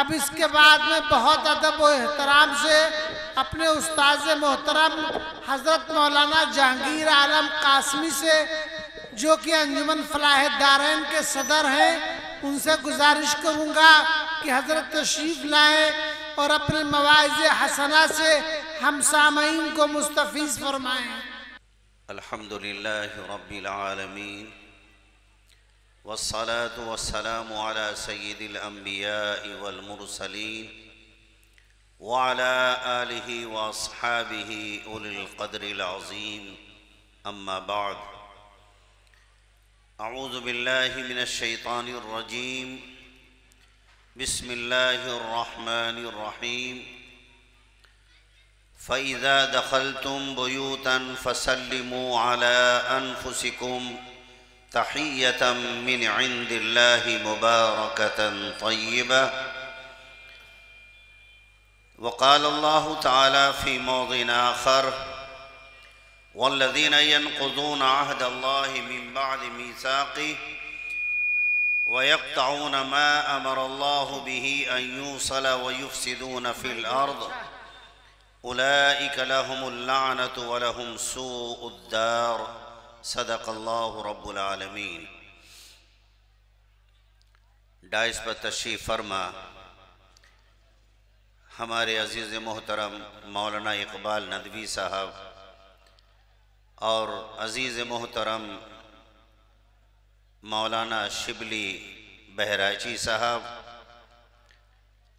اب اس کے بعد میں بہت ادب و احترام سے اپنے استاذ محترم حضرت مولانا جہانگیر عالم قاسمی سے، جو کہ انجمن فلاح الدارین کے صدر ہیں، ان سے گزارش کروں گا کہ حضرت تشریف لائیں اور اپنے مواعظ حسنہ سے ہم سامعین کو مستفیض فرمائیں۔ الحمدللہ رب العالمین والصلاة والسلام على سید الانبیاء والمرسلین وعلى آلہ واصحابہ اولی القدر العظیم، اما بعد، اعوذ باللہ من الشیطان الرجیم، بسم اللہ الرحمن الرحیم۔ فَإِذَا دَخَلْتُمْ بُيُوتًا فَسَلِّمُوا عَلَىٰ أَنفُسِكُمْ تَحِيَّةً مِّنْ عِندِ اللَّهِ مُبَارَكَةً طَيِّبَةً۔ وقال الله تعالى في موضع آخر: وَالَّذِينَ يَنقُضُونَ عَهْدَ اللَّهِ مِن بَعْدِ مِيثَاقِهِ وَيَقْطَعُونَ مَا أَمَرَ اللَّهُ بِهِ أَن يُوصَلَ وَيُفْسِدُونَ فِي الْأَرْضِ أولئك لهم اللعنة ولهم سوء الدار۔ صدق اللہ رب العالمین۔ ڈائس پر تشریف فرما ہمارے عزیز محترم مولانا اقبال ندوی صاحب اور عزیز محترم مولانا شبلی بہرائچی صاحب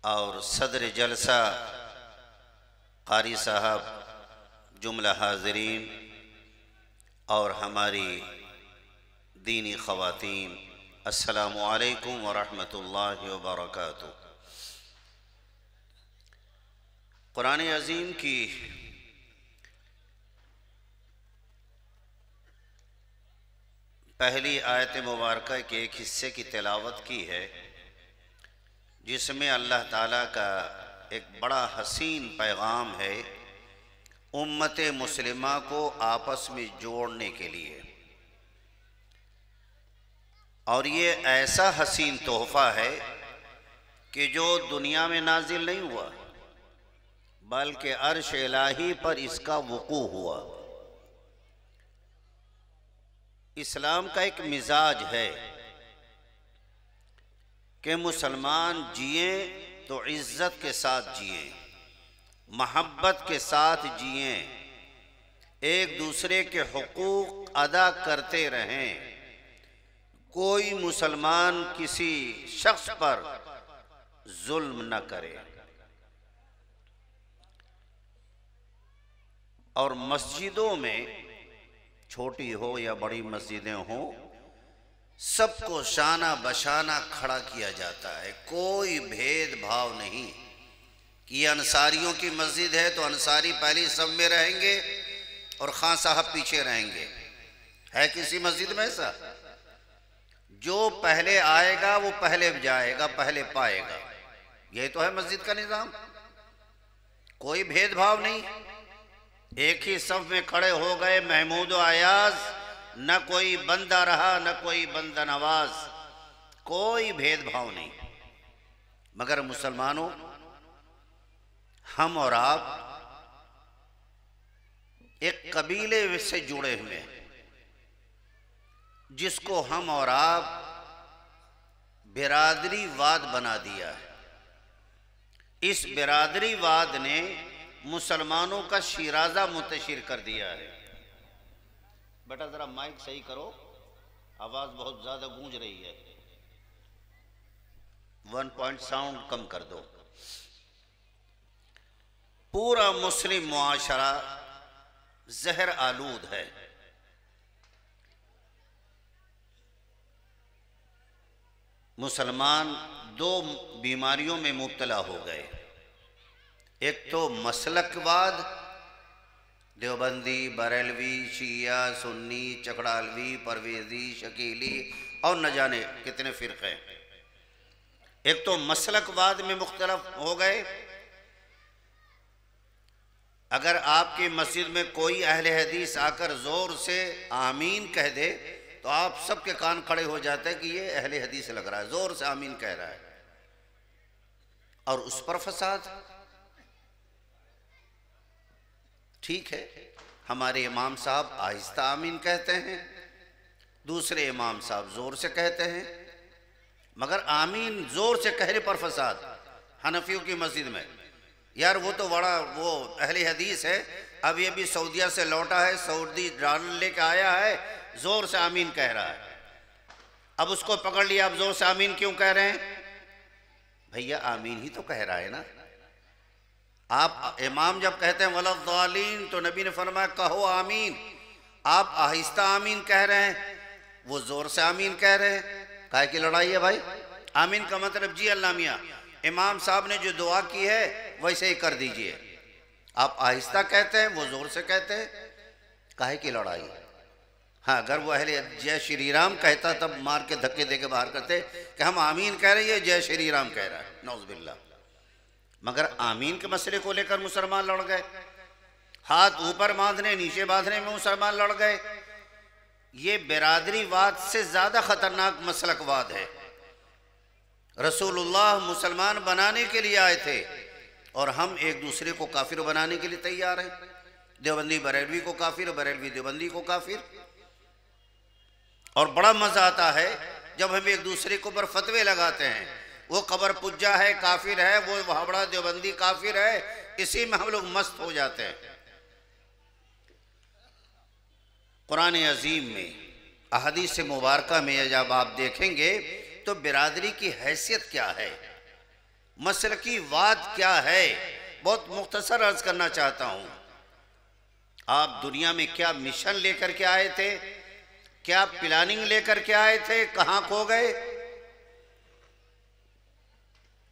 اور صدر جلسہ قاری صاحب، جملہ حاضرین اور ہماری دینی خواتین، السلام علیکم ورحمۃ اللہ وبرکاتہ۔ قرآن عظیم کی پہلی آیت مبارکہ کے ایک حصے کی تلاوت کی ہے، جس میں اللہ تعالیٰ کا ایک بڑا حسین پیغام ہے امت مسلمہ کو آپس میں جوڑنے کے لیے، اور یہ ایسا حسین تحفہ ہے کہ جو دنیا میں نازل نہیں ہوا بلکہ عرش الہی پر اس کا وقوع ہوا۔ اسلام کا ایک مزاج ہے کہ مسلمان جئیں تو عزت کے ساتھ جئیں، محبت کے ساتھ جئیں، ایک دوسرے کے حقوق ادا کرتے رہیں، کوئی مسلمان کسی شخص پر ظلم نہ کرے۔ اور مسجدوں میں چھوٹی ہو یا بڑی مسجدیں ہوں، سب کو شانہ بشانہ کھڑا کیا جاتا ہے، کوئی بھید بھاؤ نہیں کہ یہ انصاریوں کی مسجد ہے تو انصاری پہلی صف میں رہیں گے اور خان صاحب پیچھے رہیں گے۔ ہے کسی مسجد میں ایسا؟ جو پہلے آئے گا وہ پہلے جائے گا، پہلے پائے گا۔ یہ تو ہے مسجد کا نظام، کوئی بھید بھاؤ نہیں، ایک ہی صف میں کھڑے ہو گئے محمود و ایاز، نہ کوئی بندہ رہا نہ کوئی بندہ نواز، کوئی بھید بھاؤ نہیں۔ مگر مسلمانوں، ہم اور آپ ایک قبیلے سے جڑے ہوئے ہیں جس کو ہم اور آپ برادری واد بنا دیا ہے۔ اس برادری واد نے مسلمانوں کا شیرازہ منتشر کر دیا ہے۔ بیٹا ذرا مائک صحیح کرو، آواز بہت زیادہ گونج رہی ہے، 1 پوائنٹ ساؤنڈ کم کر دو۔ پورا مسلم معاشرہ زہر آلود ہے۔ مسلمان دو بیماریوں میں مبتلا ہو گئے، ایک تو مسلک واد، دیوبندی، بریلوی، شیعہ، سنی، چکڑالوی، پرویزی، شکیلی اور نہ جانے کتنے فرقے، ایک تو مسلک واد میں مختلف ہو گئے۔ اگر آپ کی مسجد میں کوئی اہل حدیث آ کر زور سے آمین کہہ دے تو آپ سب کے کان کھڑے ہو جاتے ہیں کہ یہ اہل حدیث لگ رہا ہے، زور سے آمین کہہ رہا ہے۔ اور اس پر فساد. ٹھیک ہے، ہمارے امام صاحب آہستہ آمین کہتے ہیں، دوسرے امام صاحب زور سے کہتے ہیں، مگر آمین زور سے کہنے پر فساد. حنفیوں کی مسجد میں یار وہ تو بڑا وہ اہل حدیث ہے، اب یہ بھی سعودیہ سے لوٹا ہے، سعودی ڈالر لے کے آیا ہے، زور سے آمین کہہ رہا ہے. اب اس کو پکڑ لیا، اب زور سے آمین کیوں کہہ رہے ہیں؟ بھیا آمین ہی تو کہہ رہا ہے نا. آپ امام جب کہتے ہیں وَلَا الضَّالِينَ تو نبی نے فرمایا کہو آمین. آپ آہستہ آمین کہہ رہے ہیں، وہ زور سے آمین کہہ رہے ہیں. کہے کی لڑائی ہے بھائی؟ آمین کا مطلب جی اللہ میاں امام صاحب نے جو دعا کی ہے ویسے ہی کر دیجئے. آپ آہستہ کہتے ہیں، وہ زور سے کہتے ہیں. کہے کی لڑائی؟ ہاں اگر وہ اہل جے شری رام کہتا تب مار کے دھکے دے کے باہر کرتے کہ ہم آمین کہہ رہے ہیں، جے شری رام کہہ رہا ہے، نعوذ باللہ. مگر آمین کے مسئلے کو لے کر مسلمان لڑ گئے، ہاتھ اوپر باندھنے نیچے باندھنے میں مسلمان لڑ گئے. یہ برادری واد سے زیادہ خطرناک مسلک واد ہے. رسول اللہ مسلمان بنانے کے لیے آئے تھے اور ہم ایک دوسرے کو کافر بنانے کے لیے تیار ہیں. دیوبندی بریلوی کو کافر، بریلوی دیوبندی کو کافر. اور بڑا مزہ آتا ہے جب ہم ایک دوسرے کو پر فتوے لگاتے ہیں، وہ قبر پجا ہے کافر ہے، وہ بڑا دیوبندی کافر ہے، اسی میں ہم لوگ مست ہو جاتے ہیں. قرآن عظیم میں احادیث مبارکہ میں جب آپ دیکھیں گے تو برادری کی حیثیت کیا ہے، مسلکی واد کیا ہے، بہت مختصر عرض کرنا چاہتا ہوں. آپ دنیا میں کیا مشن لے کر کے آئے تھے، کیا پلاننگ لے کر کے آئے تھے، کہاں کھو گئے؟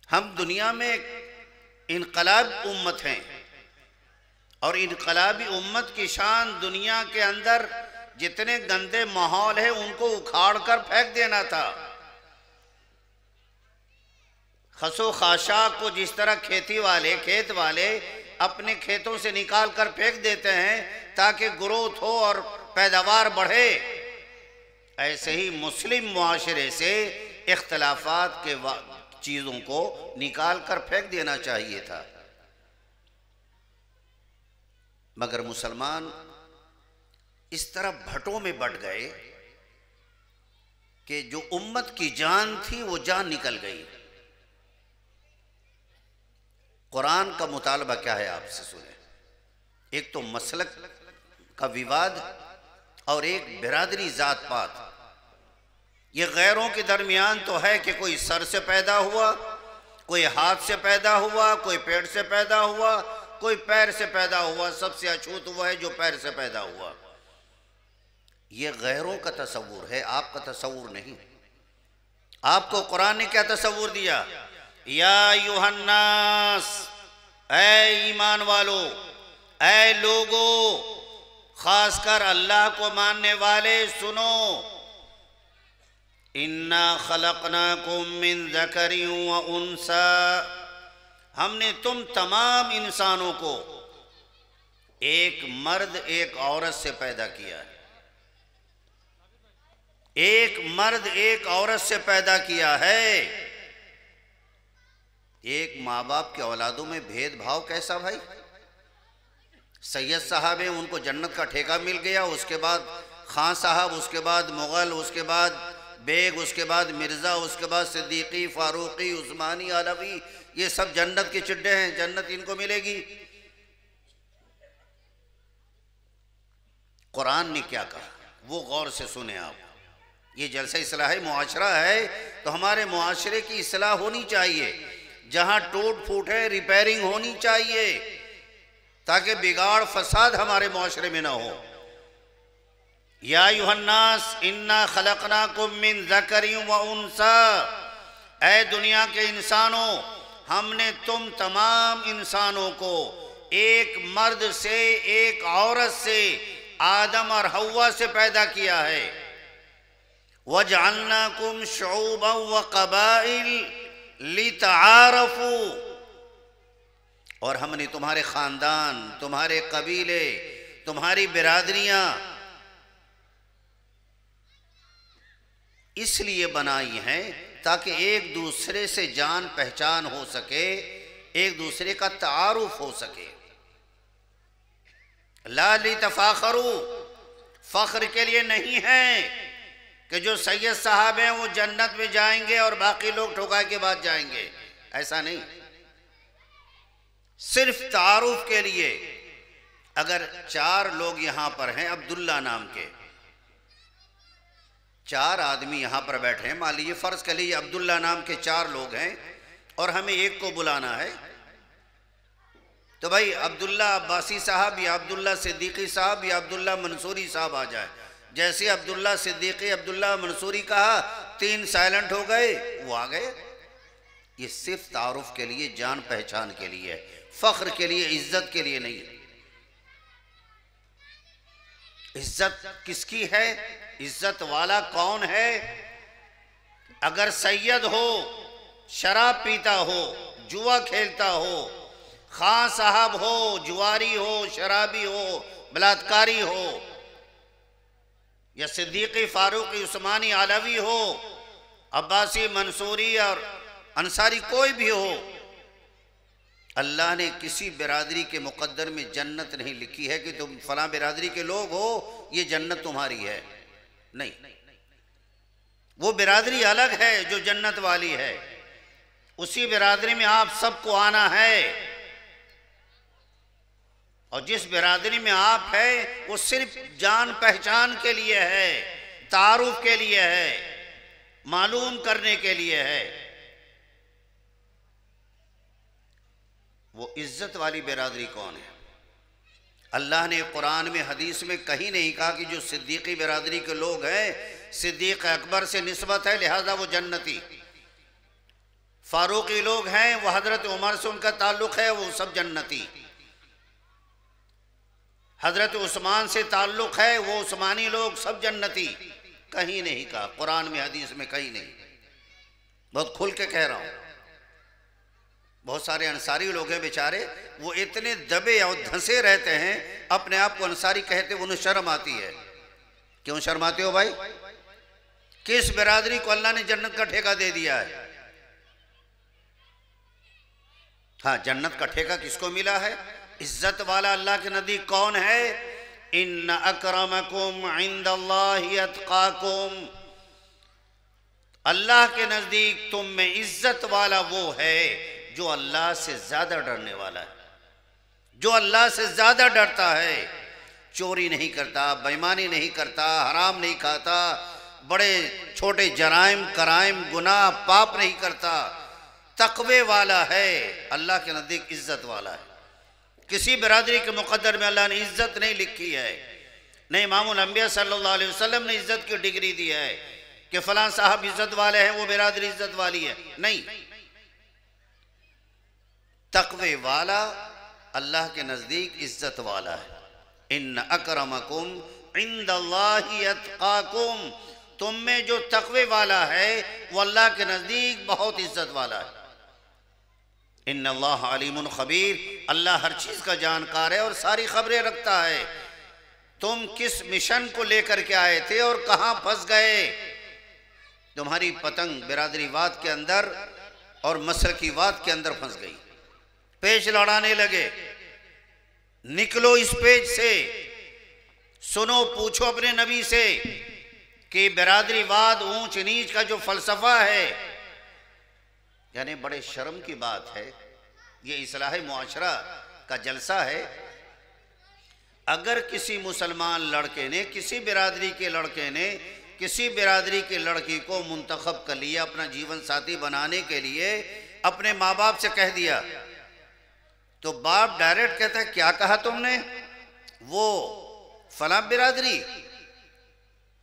ہم دنیا میں انقلاب امت ہیں، اور انقلابی امت کی شان دنیا کے اندر جتنے گندے ماحول ہیں ان کو اکھاڑ کر پھینک دینا تھا. خسو خاشاک کو جس طرح کھیت والے اپنے کھیتوں سے نکال کر پھینک دیتے ہیں تاکہ گروتھ ہو اور پیداوار بڑھے، ایسے ہی مسلم معاشرے سے اختلافات کے چیزوں کو نکال کر پھینک دینا چاہیے تھا. مگر مسلمان اس طرح بھٹوں میں بٹ گئے کہ جو امت کی جان تھی وہ جان نکل گئی. قرآن کا مطالبہ کیا ہے آپ سے سنیں. ایک تو مسلک کا وواد اور ایک برادری ذات پات. یہ غیروں کے درمیان تو ہے کہ کوئی سر سے پیدا ہوا، کوئی ہاتھ سے پیدا ہوا، کوئی پیٹ سے پیدا ہوا، کوئی پیر سے پیدا ہوا. سب سے اچھوت وہ ہے جو پیر سے پیدا ہوا. یہ غیروں کا تصور ہے، آپ کا تصور نہیں. آپ کو قرآن نے کیا تصور دیا؟ یا ایھا الناس، اے ایمان والو، اے لوگو، خاص کر اللہ کو ماننے والے سنو. انا خلقناکم من ذکر و انثی، ہم نے تم تمام انسانوں کو ایک مرد ایک عورت سے پیدا کیا ہے. ایک مرد ایک عورت سے پیدا کیا ہے. ایک ماں باپ کے اولادوں میں بھید بھاؤ کیسا بھائی؟ سید صاحب ہیں، ان کو جنت کا ٹھیکہ مل گیا، اس کے بعد خان صاحب، اس کے بعد مغل، اس کے بعد بیگ، اس کے بعد مرزا، اس کے بعد صدیقی، فاروقی، عثمانی، علوی، یہ سب جنت کے چڈے ہیں، جنت ان کو ملے گی. قرآن نے کیا کہا وہ غور سے سنیں آپ. یہ جلسہ اصلاحی معاشرہ ہے تو ہمارے معاشرے کی اصلاح ہونی چاہیے. جہاں ٹوٹ پھوٹ ہے ریپیرنگ ہونی چاہیے تاکہ بگاڑ فساد ہمارے معاشرے میں نہ ہو. یا ایھا الناس انا خلقناکم من ذکر و انثی، اے دنیا کے انسانوں، ہم نے تم تمام انسانوں کو ایک مرد سے ایک عورت سے، آدم اور حوا سے پیدا کیا ہے. وَجَعَلْنَاكُمْ شُعُوبًا وَقَبَائِلَ لِتَعَارَفُوا، اور ہم نے تمہارے خاندان، تمہارے قبیلے، تمہاری برادریاں اس لیے بنائی ہیں تاکہ ایک دوسرے سے جان پہچان ہو سکے، ایک دوسرے کا تعارف ہو سکے۔ لا لتفاخروا، فخر کے لیے نہیں ہے کہ جو سید صاحب ہیں وہ جنت میں جائیں گے اور باقی لوگ ٹھکا کے بعد جائیں گے، ایسا نہیں، صرف تعارف کے لیے۔ اگر 4 لوگ یہاں پر ہیں عبداللہ نام کے، 4 آدمی یہاں پر بیٹھے ہیں، مان لیجیے فرض کر لیجیے عبداللہ نام کے 4 لوگ ہیں اور ہمیں ایک کو بلانا ہے، تو بھائی عبداللہ عباسی صاحب یا عبداللہ صدیقی صاحب یا عبداللہ منصوری صاحب آ جائے۔ جیسے عبداللہ صدیقی عبداللہ منصوری کہا 3 سائلنٹ ہو گئے، وہ آ گئے۔ یہ صرف تعارف کے لیے، جان پہچان کے لیے، فخر کے لیے، عزت کے لیے نہیں۔ عزت کس کی ہے؟ عزت والا کون ہے؟ اگر سید ہو، شراب پیتا ہو، جوا کھیلتا ہو، خان صاحب ہو، جواری ہو، شرابی ہو، بلاತ್ಕಾری ہو، یا صدیقی فاروقی عثمانی علوی ہو، عباسی منصوری اور انصاری کوئی بھی ہو، اللہ نے کسی برادری کے مقدر میں جنت نہیں لکھی ہے کہ تم فلاں برادری کے لوگ ہو یہ جنت تمہاری ہے، نہیں، وہ برادری الگ ہے جو جنت والی ہے، اسی برادری میں آپ سب کو آنا ہے، اور جس برادری میں آپ ہے وہ صرف جان پہچان کے لیے ہے، تعارف کے لیے ہے، معلوم کرنے کے لیے ہے۔ وہ عزت والی برادری کون ہے؟ اللہ نے قرآن میں حدیث میں کہیں نہیں کہا کہ جو صدیقی برادری کے لوگ ہیں صدیق اکبر سے نسبت ہے لہذا وہ جنتی، فاروقی لوگ ہیں وہ حضرت عمر سے ان کا تعلق ہے وہ سب جنتی، حضرت عثمان سے تعلق ہے وہ عثمانی لوگ سب جنتی، کہیں نہیں کہا قرآن میں حدیث میں کہیں نہیں، بہت کھل کے کہہ رہا ہوں۔ بہت سارے انصاری لوگ ہیں بیچارے، وہ اتنے دبے اور دھنسے رہتے ہیں، اپنے آپ کو انصاری کہتے انہیں شرم آتی ہے۔ کیوں شرم آتے ہو بھائی؟ کس برادری کو اللہ نے جنت کا ٹھیکہ دے دیا ہے؟ ہاں، جنت کا ٹھیکہ کس کو ملا ہے؟ عزت والا اللہ کے نزدیک کون ہے؟ ان اکرمکم عند اللہ اتقاکم، اللہ کے نزدیک تم میں عزت والا وہ ہے جو اللہ سے زیادہ ڈرنے والا ہے، جو اللہ سے زیادہ ڈرتا ہے، چوری نہیں کرتا، بے ایمانی نہیں کرتا، حرام نہیں کھاتا، بڑے چھوٹے جرائم کرائم گناہ پاپ نہیں کرتا، تقوی والا ہے، اللہ کے نزدیک عزت والا ہے۔ کسی برادری کے مقدر میں اللہ نے عزت نہیں لکھی ہے، نہ امام الانبیاء صلی اللہ علیہ وسلم نے عزت کی ڈگری دی ہے کہ فلاں صاحب عزت والے ہیں وہ برادری عزت والی ہے، نہیں، تقوی والا اللہ کے نزدیک عزت والا ہے۔ ان اکرمکم عند اللہ اتقاکم، تم میں جو تقوی والا ہے وہ اللہ کے نزدیک بہت عزت والا ہے۔ ان اللہ علیم خبیر، اللہ ہر چیز کا جانکار ہے اور ساری خبریں رکھتا ہے۔ تم کس مشن کو لے کر کے آئے تھے اور کہاں پھنس گئے؟ تمہاری پتنگ برادری واد کے اندر اور مسلکی واد کے اندر پھنس گئی، پیچ لڑانے لگے، نکلو اس پیچ سے، سنو پوچھو اپنے نبی سے کہ برادری واد اونچ نیچ کا جو فلسفہ ہے، یعنی بڑے شرم کی بات ہے، یہ اصلاح معاشرہ کا جلسہ ہے۔ اگر کسی مسلمان لڑکے نے، کسی برادری کے لڑکے نے کسی برادری کی لڑکی کو منتخب کر لیا اپنا جیون ساتھی بنانے کے لیے، اپنے ماں باپ سے کہہ دیا، تو باپ ڈائریکٹ کہتا ہے کیا کہا تم نے؟ وہ فلاں برادری،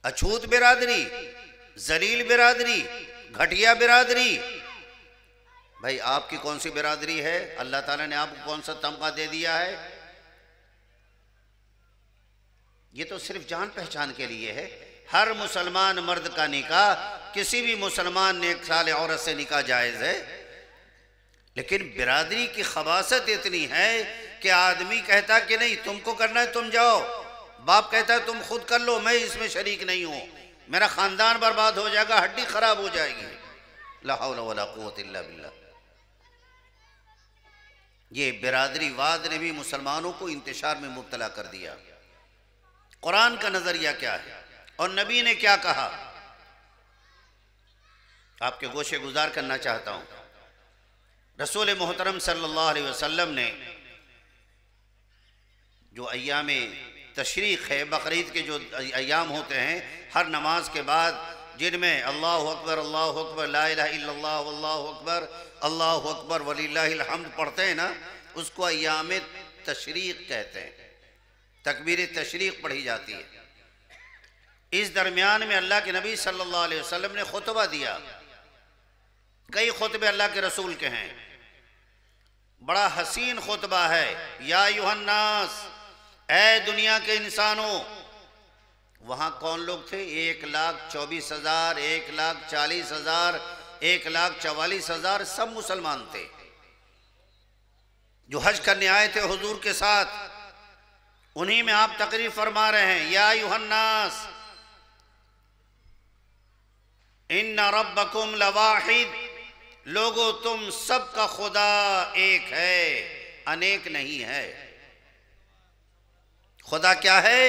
اچھوت برادری، ذلیل برادری، گھٹیا برادری۔ بھائی آپ کی کون سی برادری ہے؟ اللہ تعالیٰ نے آپ کو کون سا تمغہ دے دیا ہے؟ یہ تو صرف جان پہچان کے لیے ہے۔ ہر مسلمان مرد کا نکاح کسی بھی مسلمان نیک سال عورت سے نکاح جائز ہے، لیکن برادری کی خباثت اتنی ہے کہ آدمی کہتا کہ نہیں تم کو کرنا ہے تم جاؤ، باپ کہتا ہے تم خود کر لو، میں اس میں شریک نہیں ہوں، میرا خاندان برباد ہو جائے گا، ہڈی خراب ہو جائے گی۔ لا حول ولا قوت الا باللہ۔ یہ برادری واد نے بھی مسلمانوں کو انتشار میں مبتلا کر دیا۔ قرآن کا نظریہ کیا ہے اور نبی نے کیا کہا، آپ کے گوشے گزار کرنا چاہتا ہوں۔ رسول محترم صلی اللہ علیہ وسلم نے جو ایام تشریق ہے، بقرعید کے جو ایام ہوتے ہیں، ہر نماز کے بعد جن میں اللہ اکبر لا الہ الا اللہ واللہ اکبر وللہ الحمد پڑھتے ہیں نا، اس کو ایام تشریق کہتے ہیں، تکبیر تشریق پڑھی جاتی ہے۔ اس درمیان میں اللہ کے نبی صلی اللہ علیہ وسلم نے خطبہ دیا، کئی خطبے اللہ کے رسول کے ہیں، بڑا حسین خطبہ ہے۔ یا ایھا الناس، اے دنیا کے انسانوں۔ وہاں کون لوگ تھے؟ 1,24,000، 1,40,000، 1,44,000 سب مسلمان تھے جو حج کرنے آئے تھے حضور کے ساتھ۔ انہی میں آپ تقریر فرما رہے ہیں، یا ایھا الناس ان ربکم لواحد، لوگو تم سب کا خدا ایک ہے، انیک نہیں ہے۔ خدا کیا ہے؟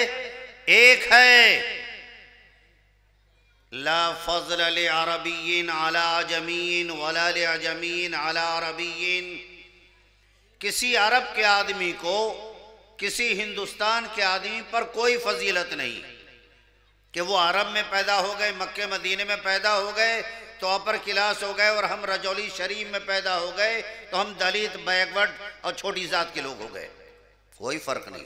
ایک ہے۔ لا فضل لعربی علی عجمی ولا لعجمی علی عربی، کسی عرب کے آدمی کو کسی ہندوستان کے آدمی پر کوئی فضیلت نہیں کہ وہ عرب میں پیدا ہو گئے، مکہ مدینے میں پیدا ہو گئے تو اپر کلاس ہو گئے، اور ہم رجولی شریف میں پیدا ہو گئے تو ہم دلت، بیکورڈ اور چھوٹی ذات کے لوگ ہو گئے۔ کوئی فرق نہیں۔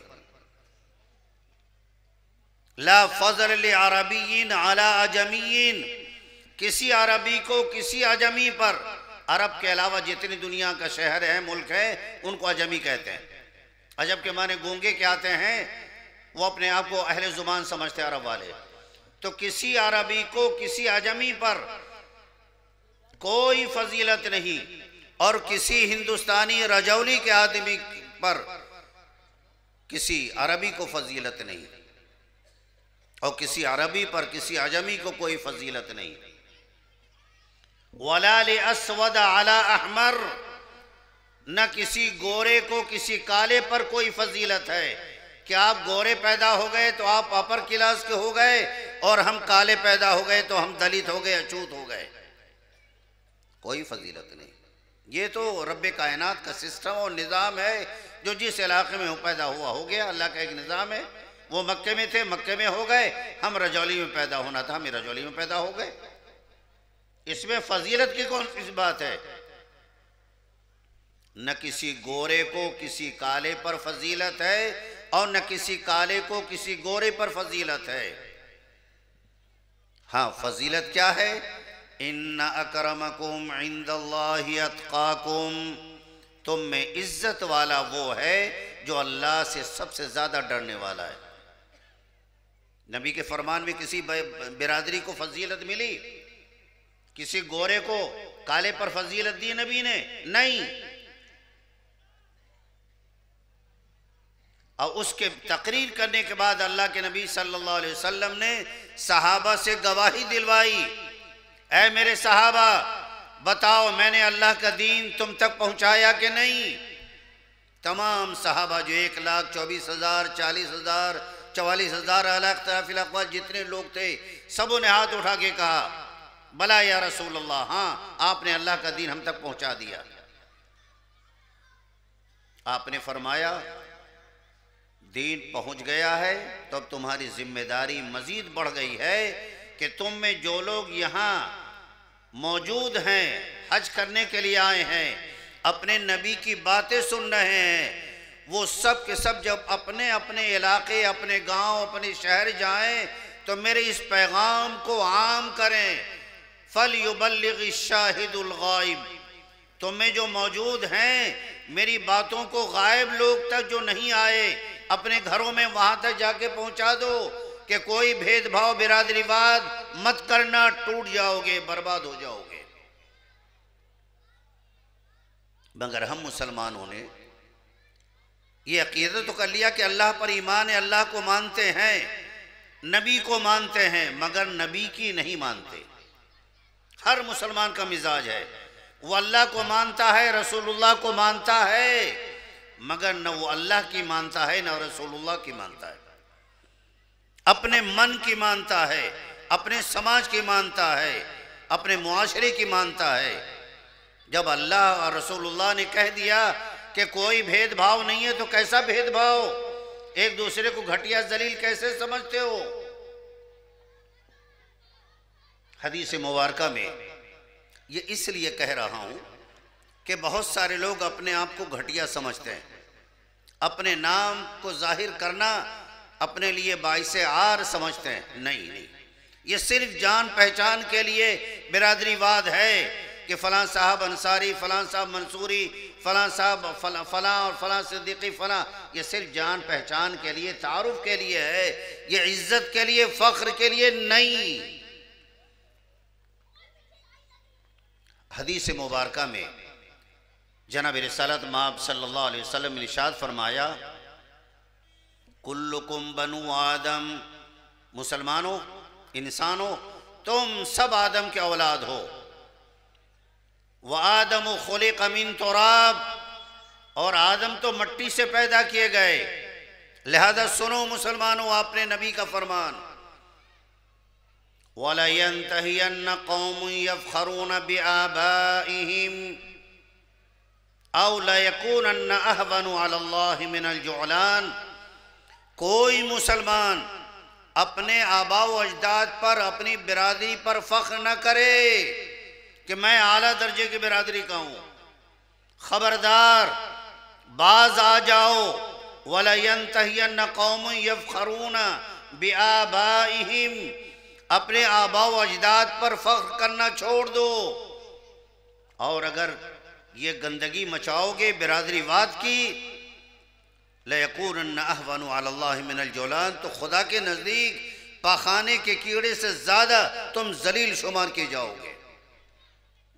لا فضل لعربی علی عجمی، کسی عربی کو کسی عجمی پر، عرب کے علاوہ جتنی دنیا کا شہر ہے، ملک ہے، ان کو عجمی کہتے ہیں۔ عجب کے معنی گونگے کے آتے ہیں، وہ اپنے آپ کو اہل زبان سمجھتے ہیں عرب والے۔ تو کسی عربی کو کسی عجمی پر کوئی فضیلت نہیں، اور کسی ہندوستانی رجولی کے آدمی پر کسی عربی کو فضیلت نہیں، اور کسی عربی پر کسی عجمی کو کوئی فضیلت نہیں۔ وَلَا لِأَسْوَدَ عَلَىٰ أَحْمَرٍ، نہ کسی گورے کو کسی کالے پر کوئی فضیلت ہے کہ آپ گورے پیدا ہو گئے تو آپ اپر کلاس کے ہو گئے، اور ہم کالے پیدا ہو گئے تو ہم دلت ہو گئے، اچھوت ہو گئے۔ کوئی فضیلت نہیں۔ یہ تو رب کائنات کا سسٹم اور نظام ہے، جو جس علاقے میں پیدا ہوا ہو گیا، اللہ کا ایک نظام ہے۔ وہ مکے میں تھے، مکے میں ہو گئے، ہم رجولی میں پیدا ہونا تھا، ہم رجولی میں پیدا ہو گئے۔ اس میں فضیلت کی کون سی بات ہے؟ نہ کسی گورے کو کسی کالے پر فضیلت ہے، اور نہ کسی کالے کو کسی گورے پر فضیلت ہے۔ ہاں، فضیلت کیا ہے؟ ان اکرمکم عند اللہ اتقاکم، تم میں عزت والا وہ ہے جو اللہ سے سب سے زیادہ ڈرنے والا ہے۔ نبی کے فرمان میں کسی برادری کو فضیلت ملی؟ کسی گورے کو کالے پر فضیلت دی نبی نے؟ نہیں۔ اور اس کے تقریر کرنے کے بعد اللہ کے نبی صلی اللہ علیہ وسلم نے صحابہ سے گواہی دلوائی، اے میرے صحابہ بتاؤ میں نے اللہ کا دین تم تک پہنچایا کہ نہیں؟ تمام صحابہ جو 1,24,000، 40,000، 44,000 علی اختلاف الاقوال جتنے لوگ تھے، سبوں نے ہاتھ اٹھا کے کہا بلا یا رسول اللہ، ہاں آپ نے اللہ کا دین ہم تک پہنچا دیا۔ آپ نے فرمایا دین پہنچ گیا ہے تو اب تمہاری ذمہ داری مزید بڑھ گئی ہے کہ تم میں جو لوگ یہاں موجود ہیں، حج کرنے کے لیے آئے ہیں، اپنے نبی کی باتیں سن رہے ہیں، وہ سب کے سب جب اپنے اپنے علاقے، اپنے گاؤں، اپنے شہر جائیں تو میرے اس پیغام کو عام کریں۔ فَلْيُبَلِّغِ الشَّاهِدُ الْغَائِبِ، تم میں جو موجود ہیں میری باتوں کو غائب لوگ تک جو نہیں آئے اپنے گھروں میں وہاں تک جا کے پہنچا دو کہ کوئی بھید بھاؤ برادری واد مت کرنا، ٹوٹ جاؤ گے، برباد ہو جاؤ گے۔ مگر ہم مسلمانوں نے یہ عقیدہ تو کر لیا کہ اللہ پر ایمان ہے، اللہ کو مانتے ہیں، نبی کو مانتے ہیں، مگر نبی کی نہیں مانتے۔ ہر مسلمان کا مزاج ہے، وہ اللہ کو مانتا ہے، رسول اللہ کو مانتا ہے، مگر نہ وہ اللہ کی مانتا ہے نہ رسول اللہ کی مانتا ہے، اپنے من کی مانتا ہے، اپنے سماج کی مانتا ہے، اپنے معاشرے کی مانتا ہے۔ جب اللہ اور رسول اللہ نے کہہ دیا کہ کوئی بھید بھاؤ نہیں ہے تو کیسا بھید بھاؤ؟ ایک دوسرے کو گھٹیا ذلیل کیسے سمجھتے ہو؟ حدیث مبارکہ میں یہ اس لیے کہہ رہا ہوں کہ بہت سارے لوگ اپنے آپ کو گھٹیا سمجھتے ہیں، اپنے نام کو ظاہر کرنا اپنے لیے باعث عار سمجھتے ہیں۔ نہیں، یہ صرف جان پہچان کے لیے برادری واد ہے کہ فلاں صاحب انصاری، فلاں صاحب منصوری، فلاں صاحب فلاں اور فلاں صدیقی فلاں، یہ صرف جان پہچان کے لیے، تعارف کے لیے ہے، یہ عزت کے لیے، فخر کے لیے نہیں۔ حدیث مبارکہ میں جناب رسالت مآب صلی اللہ علیہ وسلم نے ارشاد فرمایا، کلکم بنو آدم، مسلمانوں، انسانوں، تم سب آدم کے اولاد ہو، وآدم خلق من تراب، اور آدم تو مٹی سے پیدا کیے گئے، لہذا سنو مسلمانوں اپنے نبی کا فرمان، وَلَيَنْتَهِيَنَّ قَوْمٌ يَفْخَرُونَ بِآبَائِهِمْ أَوْ لَيَكُونَنَّ أَهْوَنُ عَلَى اللَّهِ مِنَ الْجُعْلَانِ، کوئی مسلمان اپنے آباء و اجداد پر، اپنی برادری پر فخر نہ کرے کہ میں اعلیٰ درجے کی برادری کا ہوں۔ خبردار، باز آ جاؤ، وَلَيَنْتَهِيَنَّ قَوْمٌ يَفْخَرُونَ بِآبَائِهِمْ، اپنے آباء و اجداد پر فخر کرنا چھوڑ دو، اور اگر یہ گندگی مچاؤ گے برادری واد کی، لَيَكُونَنَّ أَهْوَنُ عَلَى اللَّهِ مِنَ الْجَوْلَانِ، تو خدا کے نزدیک پاخانے کے کیڑے سے زیادہ تم ذلیل شمار کیے جاؤ گے۔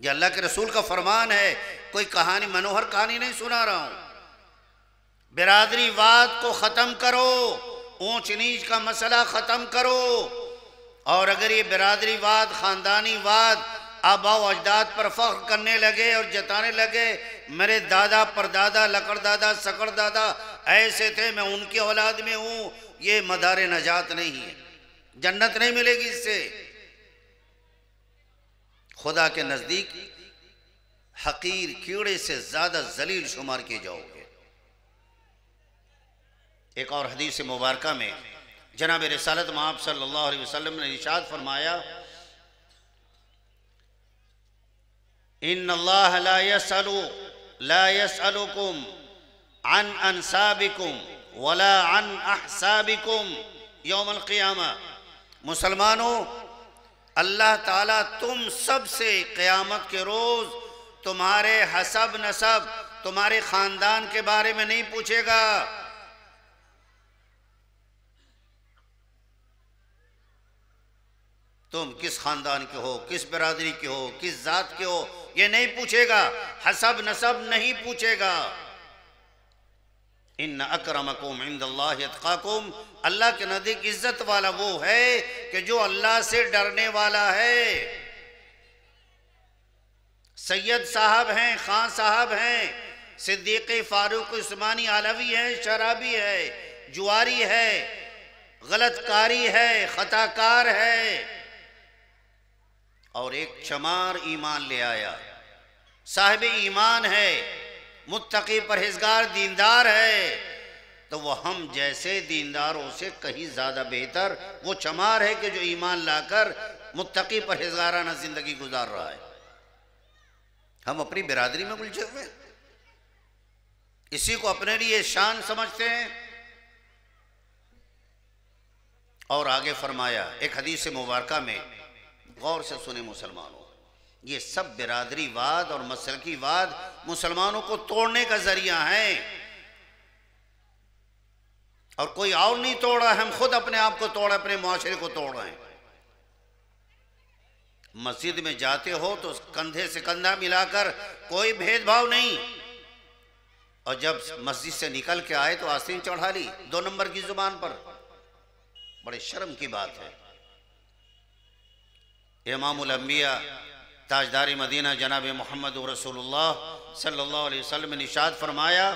یہ اللہ کے رسول کا فرمان ہے، کوئی کہانی، منوہر کہانی نہیں سنا رہا ہوں۔ برادری واد کو ختم کرو، اونچ نیچ کا مسئلہ ختم کرو، اور اگر یہ برادری واد، خاندانی واد، آباء و اجداد پر فخر کرنے لگے اور جتانے لگے میرے دادا پردادا، لکڑ دادا، سکڑ دادا ایسے تھے، میں ان کی اولاد میں ہوں، یہ مدار نجات نہیں ہے، جنت نہیں ملے گی اس سے۔ خدا کے نزدیک حقیر کیڑے سے زیادہ ذلیل شمار کیے جاؤ گے۔ ایک اور حدیث مبارکہ میں جناب رسالت مآب صلی اللہ علیہ وسلم نے ارشاد فرمایا، ان اللہ لا يسألكم عن انسابكم ولا عن احسابكم یوم القیامہ، مسلمانوں، اللہ تعالیٰ تم سب سے قیامت کے روز تمہارے حسب نسب، تمہارے خاندان کے بارے میں نہیں پوچھے گا۔ تم کس خاندان کے ہو، کس برادری کے ہو، کس ذات کے ہو، یہ نہیں پوچھے گا، حسب نسب نہیں پوچھے گا۔ ان اکرمکم عند اللہ اتقاکم، اللہ کے نزدیک عزت والا وہ ہے کہ جو اللہ سے ڈرنے والا ہے۔ سید صاحب ہیں، خان صاحب ہیں، صدیق فاروق عثمانی علوی ہیں، شرابی ہے، جواری ہے، غلط کاری ہے، خطا کار ہے، اور ایک چمار ایمان لے آیا، صاحب ایمان ہے، متقی پرہیزگار دیندار ہے، تو وہ ہم جیسے دینداروں سے کہیں زیادہ بہتر وہ چمار ہے کہ جو ایمان لا کر متقی پرہیزگارانہ زندگی گزار رہا ہے۔ ہم اپنی برادری میں الجھے ہوئے، اسی کو اپنے لیے شان سمجھتے ہیں۔ اور آگے فرمایا ایک حدیث مبارکہ میں، غور سے سنیں مسلمانوں، یہ سب برادری واد اور مسلکی واد مسلمانوں کو توڑنے کا ذریعہ ہیں، اور کوئی اور نہیں توڑ رہا، ہم خود اپنے آپ کو توڑ، اپنے معاشرے کو توڑ رہے ہیں۔ مسجد میں جاتے ہو تو کندھے سے کندھا ملا کر، کوئی بھید بھاؤ نہیں، اور جب مسجد سے نکل کے آئے تو آستین چڑھا لی 2 نمبر کی زبان پر، بڑے شرم کی بات ہے۔ امام الانبیاء تاجدار مدینہ جناب محمد رسول اللہ صلی اللہ علیہ وسلم نے ارشاد فرمایا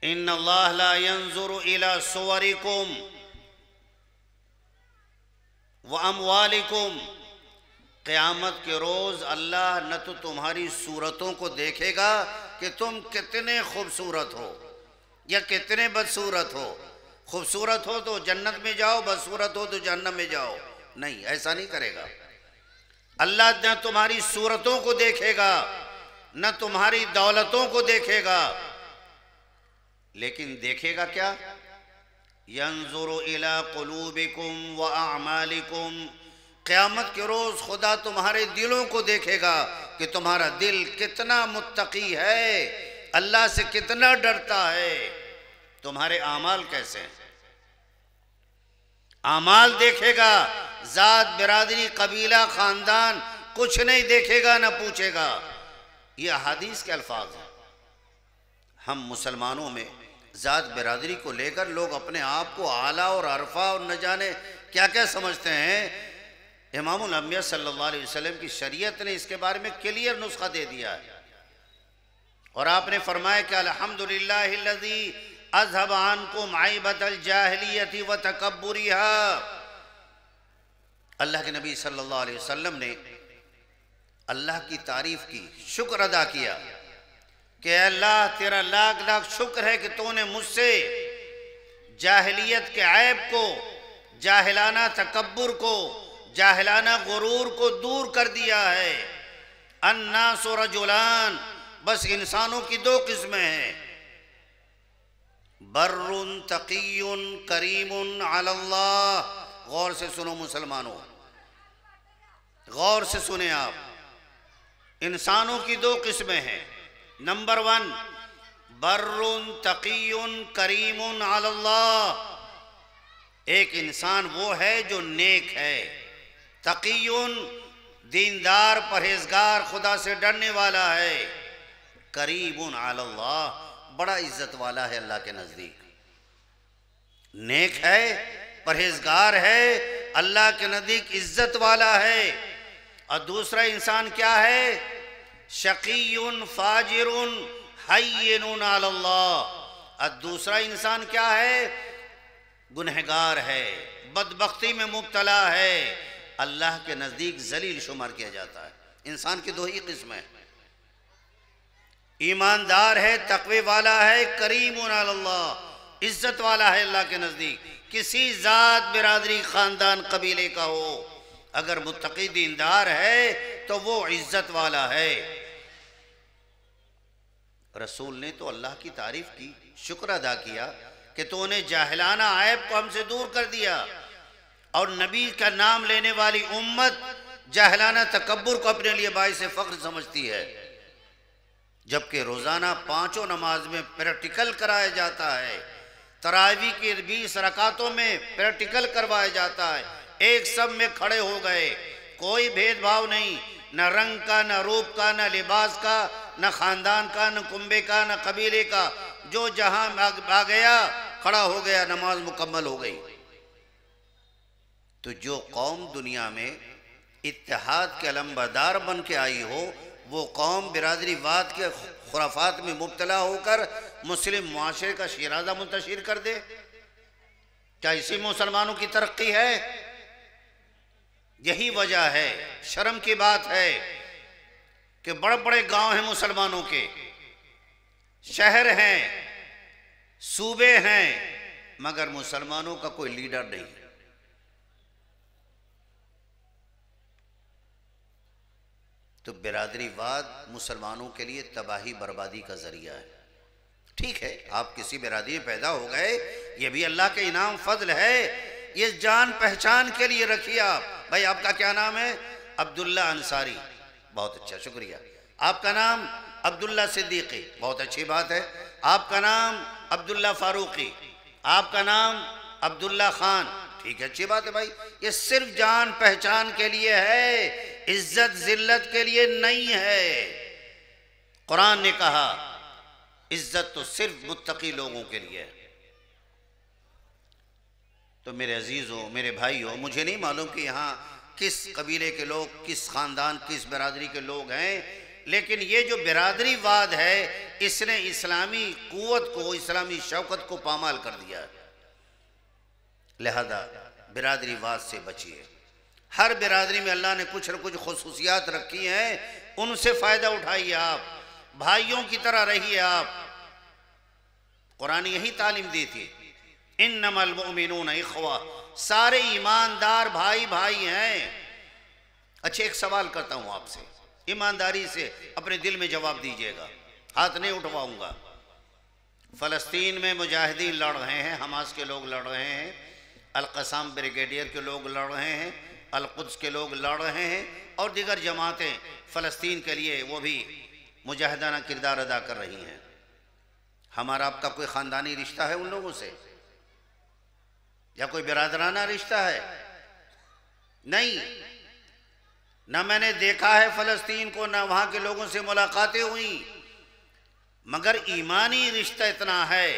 ان اللہ لا ينظر الى صورکم واموالکم، قیامت کے روز اللہ نہ تو تمہاری صورتوں کو دیکھے گا کہ تم کتنے خوبصورت ہو یا کتنے بدصورت ہو، خوبصورت ہو تو جنت میں جاؤ، بدصورت ہو تو جہنم میں جاؤ، نہیں، ایسا نہیں کرے گا۔ اللہ نہ تمہاری صورتوں کو دیکھے گا نہ تمہاری دولتوں کو دیکھے گا، لیکن دیکھے گا کیا؟ ينظر الى قلوبکم واعمالکم، قیامت کے روز خدا تمہارے دلوں کو دیکھے گا کہ تمہارا دل کتنا متقی ہے، اللہ سے کتنا ڈرتا ہے، تمہارے اعمال کیسے ہیں، اعمال دیکھے گا، ذات، برادری، قبیلہ، خاندان کچھ نہیں دیکھے گا نہ پوچھے گا۔ یہ احادیث کے الفاظ ہیں۔ ہم مسلمانوں میں ذات برادری کو لے کر لوگ اپنے آپ کو اعلیٰ اور عرفہ اور نہ جانے کیا کیا سمجھتے ہیں۔ امام الانبیاء صلی اللہ علیہ وسلم کی شریعت نے اس کے بارے میں کلیئر نسخہ دے دیا ہے، اور آپ نے فرمایا کہ الحمدللہ الذی اذهب عنکم عیبۃ الجاہلیۃ وتکبرها۔ اللہ کے نبی صلی اللہ علیہ وسلم نے اللہ کی تعریف کی، شکر ادا کیا کہ اے اللہ تیرا لاکھ لاکھ شکر ہے کہ تو نے مجھ سے جاہلیت کے عیب کو، جاہلانہ تکبر کو، جاہلانہ غرور کو دور کر دیا ہے۔ الناس رجلان، بس انسانوں کی دو قسمیں ہیں، بر تقی کریم علی اللہ۔ غور سے سنو مسلمانوں، غور سے سنیں آپ، انسانوں کی دو قسمیں ہیں۔ نمبر 1، بر تقی کریم علی اللہ، ایک انسان وہ ہے جو نیک ہے، تقی دیندار، پرہیزگار، خدا سے ڈرنے والا ہے، کریم علی اللہ، بڑا عزت والا ہے اللہ کے نزدیک، نیک ہے، پرہیزگار ہے، اللہ کے نزدیک عزت والا ہے۔ اور دوسرا انسان کیا ہے؟ شقی فاجر حین علی اللہ، اور دوسرا انسان کیا ہے؟ گنہگار ہے، بدبختی میں مبتلا ہے، اللہ کے نزدیک ذلیل شمار کیا جاتا ہے۔ انسان کی دو ہی قسمیں، ایماندار ہے، تقوی والا ہے، کریم علی اللہ، عزت والا ہے اللہ کے نزدیک، کسی ذات، برادری، خاندان، قبیلے کا ہو، اگر متقی دیندار ہے تو وہ عزت والا ہے۔ رسول نے تو اللہ کی تعریف کی، شکر ادا کیا کہ تو نے جاہلانہ عیب کو ہم سے دور کر دیا، اور نبی کا نام لینے والی امت جاہلانہ تکبر کو اپنے لیے باعث فخر سمجھتی ہے، جبکہ روزانہ 5 نماز میں پریکٹیکل کرایا جاتا ہے، تراویح کی 20 رکعتوں میں پریکٹیکل کروایا جاتا ہے، ایک سب میں کھڑے ہو گئے، کوئی بھید بھاؤ نہیں، نہ رنگ کا، نہ روپ کا، نہ لباس کا، نہ خاندان کا، نہ کنبے کا، نہ قبیلے کا، جو جہاں آ گیا کھڑا ہو گیا، نماز مکمل ہو گئی۔ تو جو قوم دنیا میں اتحاد کے علمبردار بن کے آئی ہو، وہ قوم برادری واد کے خرافات میں مبتلا ہو کر مسلم معاشرے کا شیرازہ منتشر کر دے؟ کیا اسی مسلمانوں کی ترقی ہے؟ یہی وجہ ہے، شرم کی بات ہے کہ بڑے بڑے گاؤں ہیں مسلمانوں کے، شہر ہیں، صوبے ہیں، مگر مسلمانوں کا کوئی لیڈر نہیں۔ تو برادری واد مسلمانوں کے لیے تباہی بربادی کا ذریعہ ہے۔ ٹھیک ہے، آپ کسی برادری میں پیدا ہو گئے، یہ بھی اللہ کے انعام فضل ہے، یہ جان پہچان کے لیے رکھیے آپ۔ بھائی آپ کا کیا نام ہے؟ عبداللہ انصاری، بہت اچھا، شکریہ۔ آپ کا نام عبداللہ صدیقی، بہت اچھی بات ہے۔ آپ کا نام عبداللہ فاروقی، آپ کا نام عبداللہ خان، ٹھیک ہے، اچھی بات ہے بھائی۔ یہ صرف جان پہچان کے لیے ہے، عزت ذلت کے لیے نہیں ہے۔ قرآن نے کہا عزت تو صرف متقی لوگوں کے لیے ہے۔ تو میرے عزیزوں، میرے بھائیوں، مجھے نہیں معلوم کہ یہاں کس قبیلے کے لوگ، کس خاندان، کس برادری کے لوگ ہیں، لیکن یہ جو برادری واد ہے اس نے اسلامی قوت کو، اسلامی شوکت کو پامال کر دیا ہے۔ لہذا برادری واد سے بچیے۔ ہر برادری میں اللہ نے کچھ نہ کچھ خصوصیات رکھی ہیں، ان سے فائدہ اٹھائیے، آپ بھائیوں کی طرح رہیے۔ آپ قرآن یہی تعلیم دی تھی، انما المؤمنون اخوہ، سارے ایماندار بھائی بھائی ہیں۔ اچھا ایک سوال کرتا ہوں آپ سے، ایمانداری سے اپنے دل میں جواب دیجئے گا، ہاتھ نہیں اٹھواؤں گا۔ فلسطین میں مجاہدین لڑ رہے ہیں، حماس کے لوگ لڑ رہے ہیں، القسام بریگیڈیئر کے لوگ لڑ رہے ہیں، القدس کے لوگ لڑ رہے ہیں، اور دیگر جماعتیں فلسطین کے لیے وہ بھی مجاہدانہ کردار ادا کر رہی ہیں۔ ہمارا آپ کا کوئی خاندانی رشتہ ہے ان لوگوں سے، یا کوئی برادرانہ رشتہ ہے؟ نہیں، نہ میں نے دیکھا ہے فلسطین کو، نہ وہاں کے لوگوں سے ملاقاتیں ہوئیں، مگر ایمانی رشتہ اتنا ہے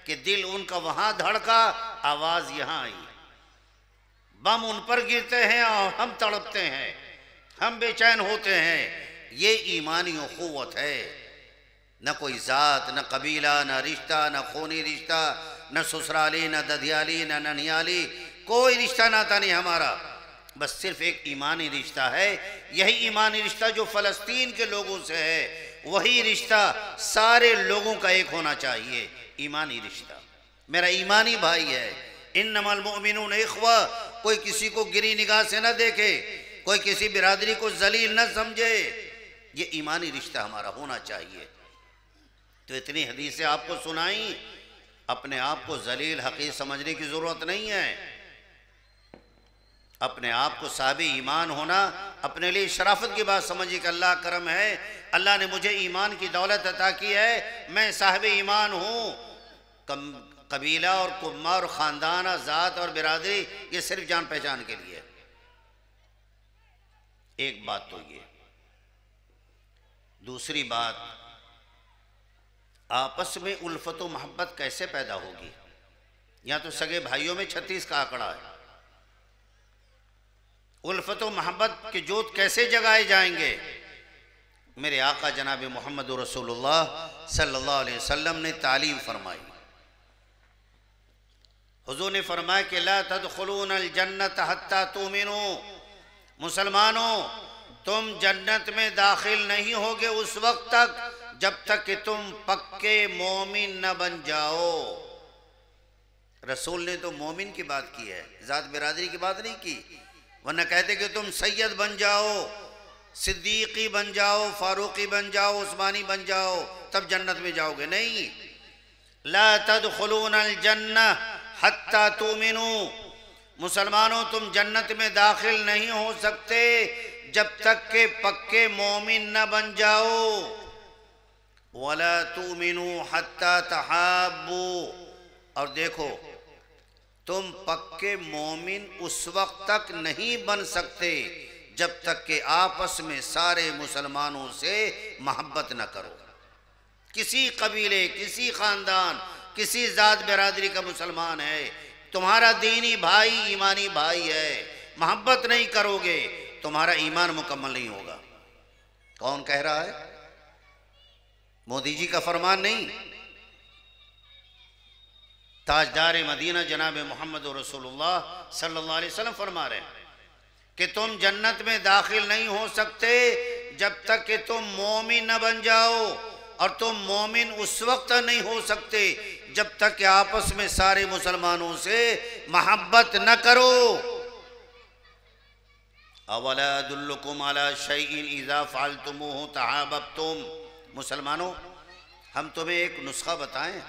کہ دل ان کا وہاں دھڑکا، آواز یہاں آئی، بم ان پر گرتے ہیں اور ہم تڑپتے ہیں، ہم بے چین ہوتے ہیں۔ یہ ایمانی اخوت ہے، نہ کوئی ذات، نہ قبیلہ، نہ رشتہ، نہ خونی رشتہ، نہ سسرالی، نہ ددیالی، نہ ننیالی، کوئی رشتہ ناتا نہیں ہمارا، بس صرف ایک ایمانی رشتہ ہے۔ یہی ایمانی رشتہ جو فلسطین کے لوگوں سے ہے، وہی رشتہ سارے لوگوں کا ایک ہونا چاہیے، ایمانی رشتہ۔ میرا ایمانی بھائی ہے، انما المؤمنون اخوہ، کوئی کسی کو گری نگاہ سے نہ دیکھے، کوئی کسی برادری کو ذلیل نہ سمجھے، یہ ایمانی رشتہ ہمارا ہونا چاہیے۔ تو اتنی حدیثیں آپ کو سنائیں، اپنے آپ کو ذلیل حقیر سمجھنے کی ضرورت نہیں ہے۔ اپنے آپ کو صاحب ایمان ہونا اپنے لیے شرافت کی بات سمجھیے کہ اللہ کرم ہے، اللہ نے مجھے ایمان کی دولت عطا کی ہے، میں صاحب ایمان ہوں۔ قبیلہ اور قوم اور خاندان، ذات اور برادری، یہ صرف جان پہچان کے لیے۔ ایک بات تو یہ، دوسری بات، آپس میں الفت و محبت کیسے پیدا ہوگی؟ یہاں تو سگے بھائیوں میں 36 کا آنکڑا ہے، الفت و محبت کے جوت کیسے جگائے جائیں گے؟ میرے آقا جناب محمد رسول اللہ صلی اللہ علیہ وسلم نے تعلیم فرمائی۔ حضور نے فرمایا کہ لا تدخلون الجنت حتی تؤمنوا، مسلمانوں تم جنت میں داخل نہیں ہوگے اس وقت تک جب تک کہ تم پکے مومن نہ بن جاؤ۔ رسول نے تو مومن کی بات کی ہے، ذات برادری کی بات نہیں کی، ورنہ کہتے کہ تم سید بن جاؤ، صدیقی بن جاؤ، فاروقی بن جاؤ، عثمانی بن جاؤ، تب جنت میں جاؤ گے۔ نہیں، لا تدخلون الجنہ حتی تؤمنوا، مسلمانوں تم جنت میں داخل نہیں ہو سکتے جب تک کہ پکے مومن نہ بن جاؤ۔ وَلَا تُؤْمِنُوا حَتَّى تَحَابُّوا، اور دیکھو تم پکے مومن اس وقت تک نہیں بن سکتے جب تک کہ آپس میں سارے مسلمانوں سے محبت نہ کرو۔ کسی قبیلے، کسی خاندان، کسی ذات برادری کا مسلمان ہے، تمہارا دینی بھائی، ایمانی بھائی ہے، محبت نہیں کرو گے تمہارا ایمان مکمل نہیں ہوگا۔ کون کہہ رہا ہے؟ مودی جی کا فرمان نہیں، تاجدار مدینہ جناب محمد رسول اللہ صلی اللہ علیہ وسلم فرما رہے ہیں کہ تم جنت میں داخل نہیں ہو سکتے جب تک کہ تم مومن نہ بن جاؤ، اور تم مومن اس وقت نہیں ہو سکتے جب تک کہ آپس میں سارے مسلمانوں سے محبت نہ کرو۔ اولا ادلکم علی شیء اذا فعلتموہ تحاببتم، مسلمانوں ہم تمہیں ایک نسخہ بتائیں،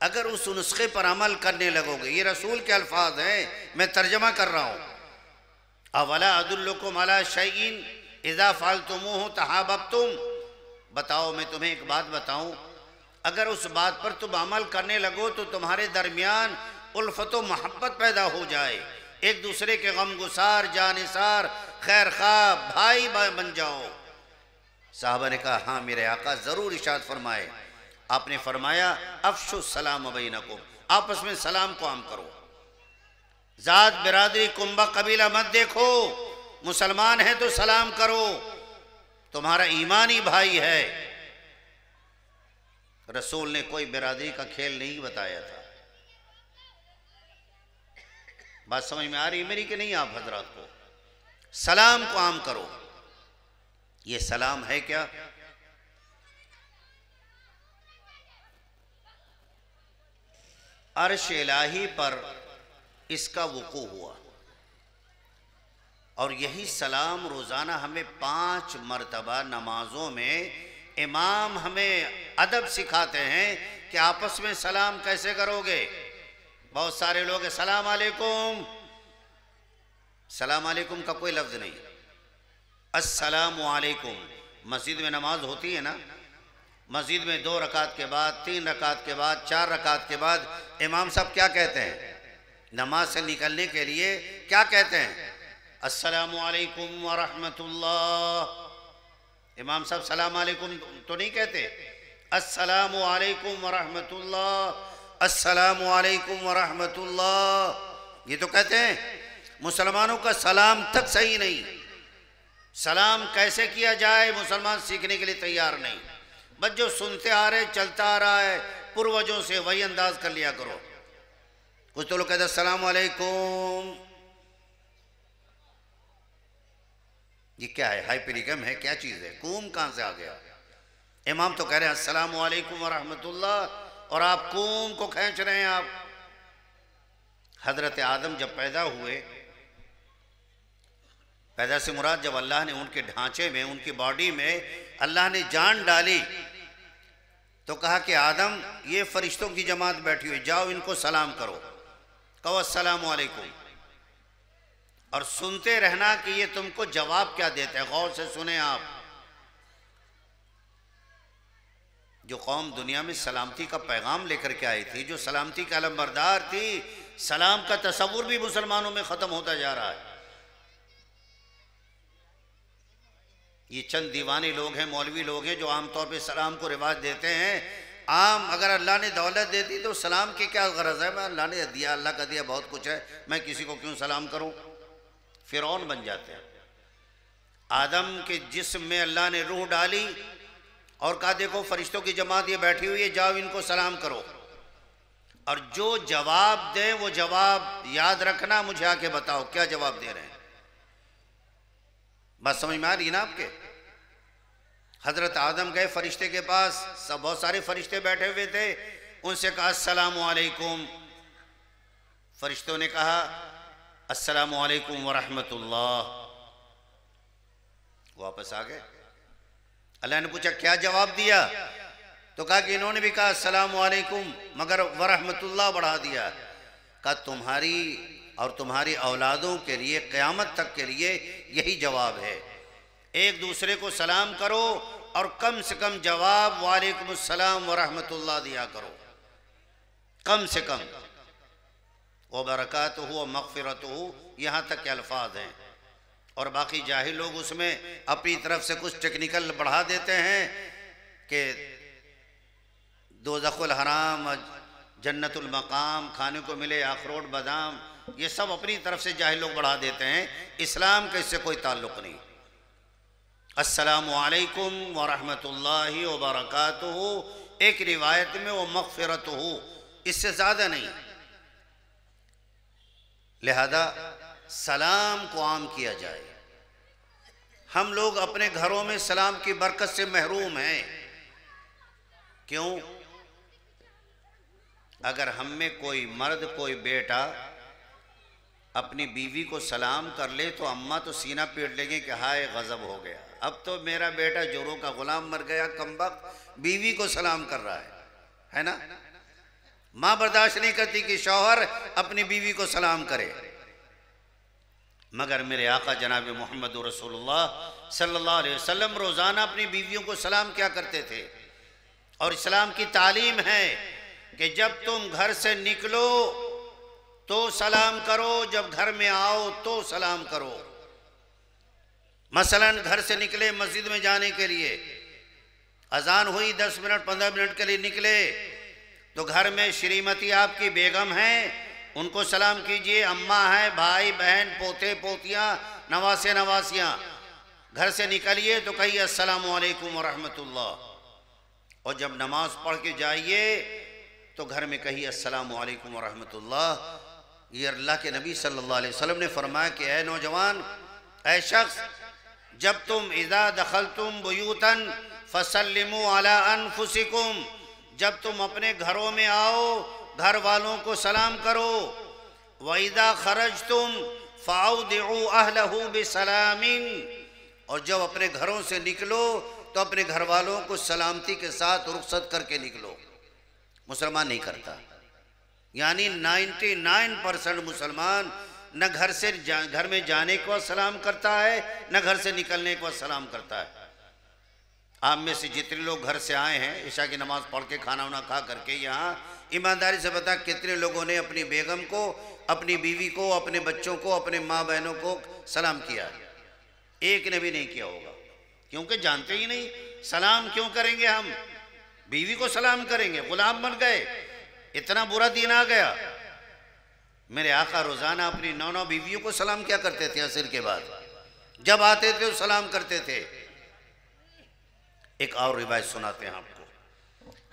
اگر اس نسخے پر عمل کرنے لگو گے، یہ رسول کے الفاظ ہیں، میں ترجمہ کر رہا ہوں، اولا ادلکم علی شیء اذا فعلتموہ تحاببتم، بتاؤ میں تمہیں ایک بات بتاؤں، اگر اس بات پر تم عمل کرنے لگو تو تمہارے درمیان الفت و محبت پیدا ہو جائے، ایک دوسرے کے غم گسار، جانثار، خیر خواہ بھائی بن جاؤ۔ صحابہ نے کہا ہاں میرے آقا ضرور ارشاد فرمائے۔ آپ نے فرمایا افشوا السلام بینکم، آپس میں سلام کو عام کرو۔ ذات برادری کنبہ قبیلہ مت دیکھو، مسلمان ہے تو سلام کرو، تمہارا ایمانی بھائی ہے۔ رسول نے کوئی برادری کا کھیل نہیں بتایا تھا۔ بات سمجھ میں آ رہی میری کہ نہیں؟ آپ حضرات کو سلام کو عام کرو۔ یہ سلام ہے کیا؟ عرش الہی پر اس کا وقوع ہوا، اور یہی سلام روزانہ ہمیں 5 مرتبہ نمازوں میں امام ہمیں ادب سکھاتے ہیں کہ آپس میں سلام کیسے کرو گے۔ بہت سارے لوگ السلام علیکم، السلام علیکم کا کوئی لفظ نہیں، السلام علیکم۔ مسجد میں نماز ہوتی ہے نا، مسجد میں 2 رکعت کے بعد، 3 رکعت کے بعد، 4 رکعت کے بعد امام صاحب کیا کہتے ہیں؟ نماز سے نکلنے کے لیے کیا کہتے ہیں؟ السلام علیکم ورحمۃ اللہ۔ امام صاحب سلام علیکم تو نہیں کہتے، السلام علیکم ورحمۃ اللہ، السلام علیکم ورحمۃ اللہ، یہ تو کہتے ہیں۔ مسلمانوں کا سلام تک صحیح نہیں، سلام کیسے کیا جائے مسلمان سیکھنے کے لیے تیار نہیں، بس جو سنتے آ رہے چلتا آ رہا ہے پروجوں سے وہی انداز کر لیا کرو۔ کچھ تو لوگ کہتے ہیں السلام علیکم، یہ کیا ہے؟ ہائپریکم ہے؟ کیا چیز ہے؟ کوم کہاں سے آ گیا؟ امام تو کہہ رہے ہیں السلام علیکم ورحمۃ اللہ، اور آپ کوم کو کھینچ رہے ہیں۔ آپ حضرت آدم جب پیدا ہوئے، پیدا سے مراد جب اللہ نے ان کے ڈھانچے میں، ان کی باڈی میں اللہ نے جان ڈالی تو کہا کہ آدم یہ فرشتوں کی جماعت بیٹھی ہوئی، جاؤ ان کو سلام کرو، کہو السلام علیکم، اور سنتے رہنا کہ یہ تم کو جواب کیا دیتے ہیں۔ غور سے سنیں آپ، جو قوم دنیا میں سلامتی کا پیغام لے کر کے آئی تھی، جو سلامتی کا علم بردار تھی، سلام کا تصور بھی مسلمانوں میں ختم ہوتا جا رہا ہے۔ یہ چند دیوانے لوگ ہیں، مولوی لوگ ہیں جو عام طور پہ سلام کو رواج دیتے ہیں۔ عام اگر اللہ نے دولت دے دی تو سلام کی کیا غرض ہے؟ میں اللہ نے دیا، اللہ کا دیا بہت کچھ ہے، میں کسی کو کیوں سلام کروں؟ فرعون بن جاتے ہیں۔ آدم کے جسم میں اللہ نے روح ڈالی اور کہا دیکھو فرشتوں کی جماعت یہ بیٹھی ہوئی ہے، جاؤ ان کو سلام کرو، اور جو جواب دیں وہ جواب یاد رکھنا، مجھے آ کے بتاؤ کیا جواب دے رہے ہیں۔ بات سمجھ میں آ رہی ہے نا آپ کے؟ حضرت آدم گئے فرشتے کے پاس، بہت سارے فرشتے بیٹھے ہوئے تھے، ان سے کہا السلام علیکم۔ فرشتوں نے کہا السلام علیکم ورحمۃ اللہ، واپس آ گئے۔ اللہ نے پوچھا کیا جواب دیا؟ تو کہا کہ انہوں نے بھی کہا السلام علیکم مگر ورحمۃ اللہ بڑھا دیا۔ کہا تمہاری اور تمہاری اولادوں کے لیے قیامت تک کے لیے یہی جواب ہے، ایک دوسرے کو سلام کرو اور کم سے کم جواب وعلیکم السلام ورحمۃ اللہ دیا کرو، کم سے کم، وبرکاتہ ومغفرتہ، یہاں تک کے الفاظ ہیں۔ اور باقی جاہل لوگ اس میں اپنی طرف سے کچھ ٹیکنیکل بڑھا دیتے ہیں کہ دوزخ الحرام، جنت المقام، کھانے کو ملے اخروٹ بادام، یہ سب اپنی طرف سے جاہل لوگ بڑھا دیتے ہیں، اسلام کا اس سے کوئی تعلق نہیں۔ السلام علیکم ورحمۃ اللہ وبرکاتہ، ایک روایت میں وہ مغفرتہ، اس سے زیادہ نہیں۔ لہذا سلام کو عام کیا جائے۔ ہم لوگ اپنے گھروں میں سلام کی برکت سے محروم ہیں۔ کیوں؟ اگر ہم میں کوئی مرد، کوئی بیٹا اپنی بیوی کو سلام کر لے تو اماں تو سینہ پیٹ لیں گے کہ ہائے غضب ہو گیا، اب تو میرا بیٹا جوروں کا غلام مر گیا، کمبخت بیوی کو سلام کر رہا ہے نا؟ ماں برداشت نہیں کرتی کہ شوہر اپنی بیوی کو سلام کرے، مگر میرے آقا جناب محمد رسول اللہ صلی اللہ علیہ وسلم روزانہ اپنی بیویوں کو سلام کیا کرتے تھے۔ اور اسلام کی تعلیم ہے کہ جب تم گھر سے نکلو تو سلام کرو، جب گھر میں آؤ تو سلام کرو۔ مثلا گھر سے نکلے مسجد میں جانے کے لیے، اذان ہوئی 10 منٹ 15 منٹ کے لیے نکلے تو گھر میں شریمتی آپ کی بیگم ہیں، ان کو سلام کیجئے، اماں ہیں، بھائی بہن، پوتے پوتیاں، نواسے نواسیاں، گھر سے نکلیے تو کہیے السلام علیکم ورحمۃ اللہ، اور جب نماز پڑھ کے جائیے تو گھر میں کہیے السلام علیکم ورحمۃ اللہ۔ یہ اللہ کے نبی صلی اللہ علیہ وسلم نے فرمایا کہ اے نوجوان، اے شخص، جب تم اذا دخلتم بیوتا فسلموا علی انفسکم، جب تم اپنے گھروں میں آؤ گھر والوں کو سلام کرو، وَإِذَا خَرَجْتُمْ فَأَوْدِعُوا أَهْلَهُ بِسَلَامٍ، اور جب اپنے گھروں سے نکلو تو اپنے گھر والوں کو سلامتی کے ساتھ رخصت کر کے نکلو۔ مسلمان نہیں کرتا، یعنی 99% مسلمان نہ گھر میں جانے کو سلام کرتا ہے، نہ گھر سے نکلنے کو سلام کرتا ہے۔ آپ میں سے جتنے لوگ گھر سے آئے ہیں عشاء کی نماز پڑھ کے کھانا وانا کھا کر کے، یہاں ایمانداری سے بتا کتنے لوگوں نے اپنی بیگم کو، اپنی بیوی کو، اپنے بچوں کو، اپنے ماں بہنوں کو سلام کیا ہے؟ ایک نے بھی نہیں کیا ہوگا، کیونکہ جانتے ہی نہیں سلام کیوں کریں گے ہم؟ بیوی کو سلام کریں گے، غلام بن گئے، اتنا برا دین آ گیا۔ میرے آقا روزانہ اپنی 9 بیویوں کو سلام کیا کرتے تھے عصر کے بعد، جب آتے تھے وہ سلام کرتے تھے۔ ایک اور روایت سناتے ہیں آپ کو،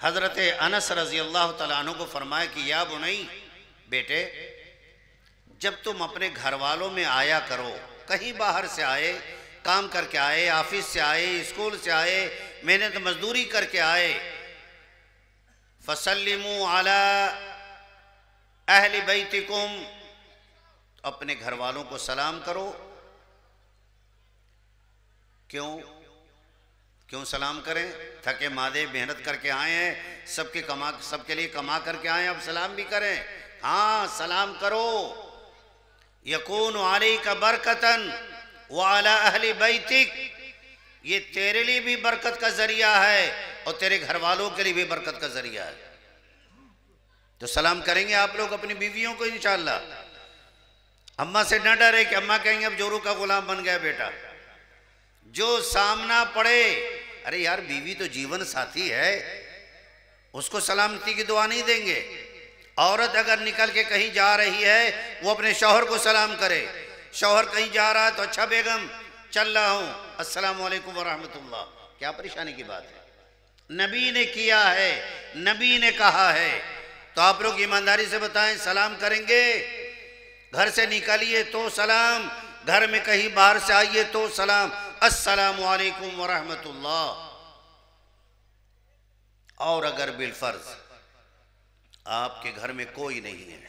حضرت انس رضی اللہ تعالیٰ عنہ کو فرمایا کہ یا بنی، بیٹے، جب تم اپنے گھر والوں میں آیا کرو، کہیں باہر سے آئے، کام کر کے آئے، آفس سے آئے، اسکول سے آئے، محنت مزدوری کر کے آئے، فَسَلِّمُوا عَلَىٰ أَهْلِ بَيْتِكُمْ، اپنے گھر والوں کو سلام کرو۔ کیوں سلام کریں؟ تھکے مادے محنت کر کے آئے ہیں، سب کے لیے کما کر کے آئے ہیں، اب سلام بھی کریں۔ ہاں سلام کرو، یکون علیک برکتاً وعلی اہل بیتک، یہ تیرے لیے بھی برکت کا ذریعہ ہے اور تیرے گھر والوں کے لیے بھی برکت کا ذریعہ ہے۔ تو سلام کریں گے آپ لوگ اپنی بیویوں کو انشاءاللہ۔ اماں سے نہ ڈرے کہ اماں کہیں گے اب جورو کا غلام بن گیا بیٹا، جو سامنا پڑے، ارے یار بیوی تو جیون ساتھی ہے، اس کو سلامتی کی دعا نہیں دیں گے؟ عورت اگر نکل کے کہیں جا رہی ہے وہ اپنے شوہر کو سلام کرے، شوہر کہیں جا رہا ہے تو اچھا بیگم چل رہا ہوں، السلام علیکم ورحمۃ اللہ، کیا پریشانی کی بات ہے؟ نبی نے کیا ہے، نبی نے کہا ہے، تو آپ لوگ ایمانداری سے بتائیں سلام کریں گے؟ گھر سے نکلیے تو سلام، گھر میں کہیں باہر سے آئیے تو سلام، السلام علیکم ورحمۃ اللہ۔ اور اگر بالفرض آپ کے گھر میں کوئی نہیں ہے،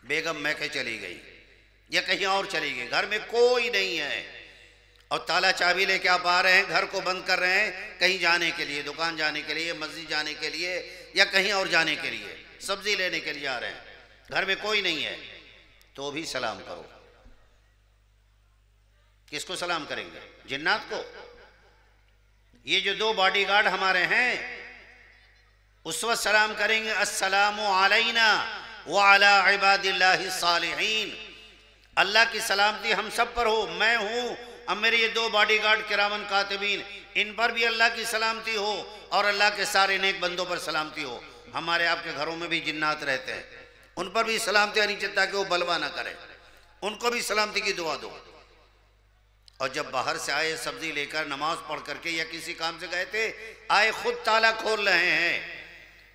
بیگم میں کہ چلی گئی یا کہیں اور چلی گئی، گھر میں کوئی نہیں ہے اور تالا چابی لے کے آپ آ رہے ہیں، گھر کو بند کر رہے ہیں کہیں جانے کے لیے، دکان جانے کے لیے، مسجد جانے کے لیے یا کہیں اور جانے کے لیے، سبزی لینے کے لیے آ رہے ہیں، گھر میں کوئی نہیں ہے، تو بھی سلام کرو۔ کس کو سلام کریں گے؟ جنات کو؟ یہ جو 2 باڈی گارڈ ہمارے ہیں اس وقت سلام کریں گے السلام علینا وعلی عباد اللہ الصالحین، اللہ کی سلامتی ہم سب پر ہو، میں ہوں اب میرے یہ 2 باڈی گارڈ کرامن کاتبین، ان پر بھی اللہ کی سلامتی ہو اور اللہ کے سارے نیک بندوں پر سلامتی ہو۔ ہمارے آپ کے گھروں میں بھی جنات رہتے ہیں، ان پر بھی سلامتی آنی چاہتا کہ وہ بلوا نہ کریں، ان کو بھی سلامتی کی دعا دو۔ اور جب باہر سے آئے سبزی لے کر، نماز پڑھ کر کے یا کسی کام سے گئے تھے، آئے خود تالا کھول رہے ہیں،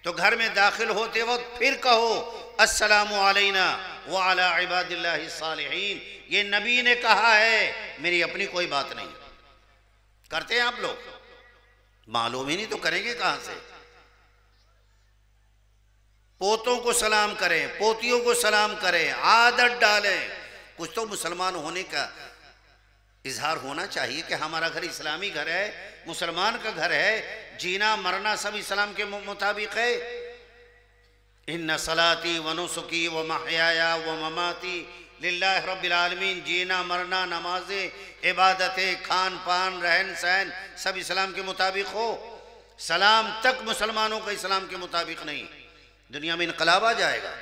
تو گھر میں داخل ہوتے وقت پھر کہو السلام علینا وعلی عباد اللہ الصالحین، یہ نبی نے کہا ہے، میری اپنی کوئی بات نہیں۔ کرتے ہیں آپ لوگ؟ معلوم ہی نہیں تو کریں گے کہاں سے؟ پوتوں کو سلام کریں، پوتیوں کو سلام کریں، عادت ڈالیں۔ کچھ تو مسلمان ہونے کا اظہار ہونا چاہیے کہ ہمارا گھر اسلامی گھر ہے، مسلمان کا گھر ہے، جینا مرنا سب اسلام کے مطابق ہے۔ ان صلاتی و نسکی و محیایا و مماتی للہ رب العالمین، جینا مرنا، نمازیں، عبادتیں، کھان پان، رہن سہن سب اسلام کے مطابق ہو۔ سلام تک مسلمانوں کا اسلام کے مطابق نہیں، دنیا میں انقلاب آ جائے گا،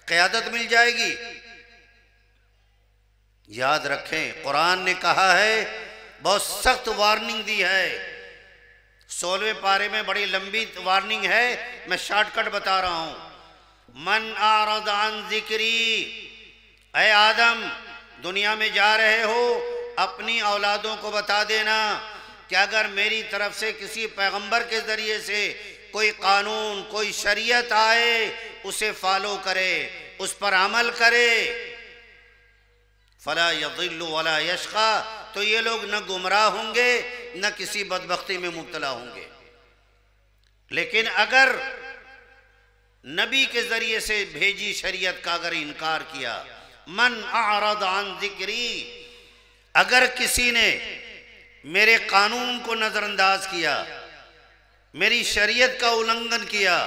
قیادت مل جائے گی۔ یاد رکھیں قرآن نے کہا ہے، بہت سخت وارننگ دی ہے، 16ویں پارے میں بڑی لمبی وارننگ ہے، میں شارٹ کٹ بتا رہا ہوں۔ من اعرض عن ذکری، اے آدم دنیا میں جا رہے ہو اپنی اولادوں کو بتا دینا کہ اگر میری طرف سے کسی پیغمبر کے ذریعے سے کوئی قانون کوئی شریعت آئے اسے فالو کرے، اس پر عمل کرے، فلا یضل ولا یشقی، تو یہ لوگ نہ گمراہ ہوں گے نہ کسی بدبختی میں مبتلا ہوں گے۔ لیکن اگر نبی کے ذریعے سے بھیجی شریعت کا اگر انکار کیا، من اعرض عن ذکری، اگر کسی نے میرے قانون کو نظر انداز کیا، میری شریعت کا النگھن کیا،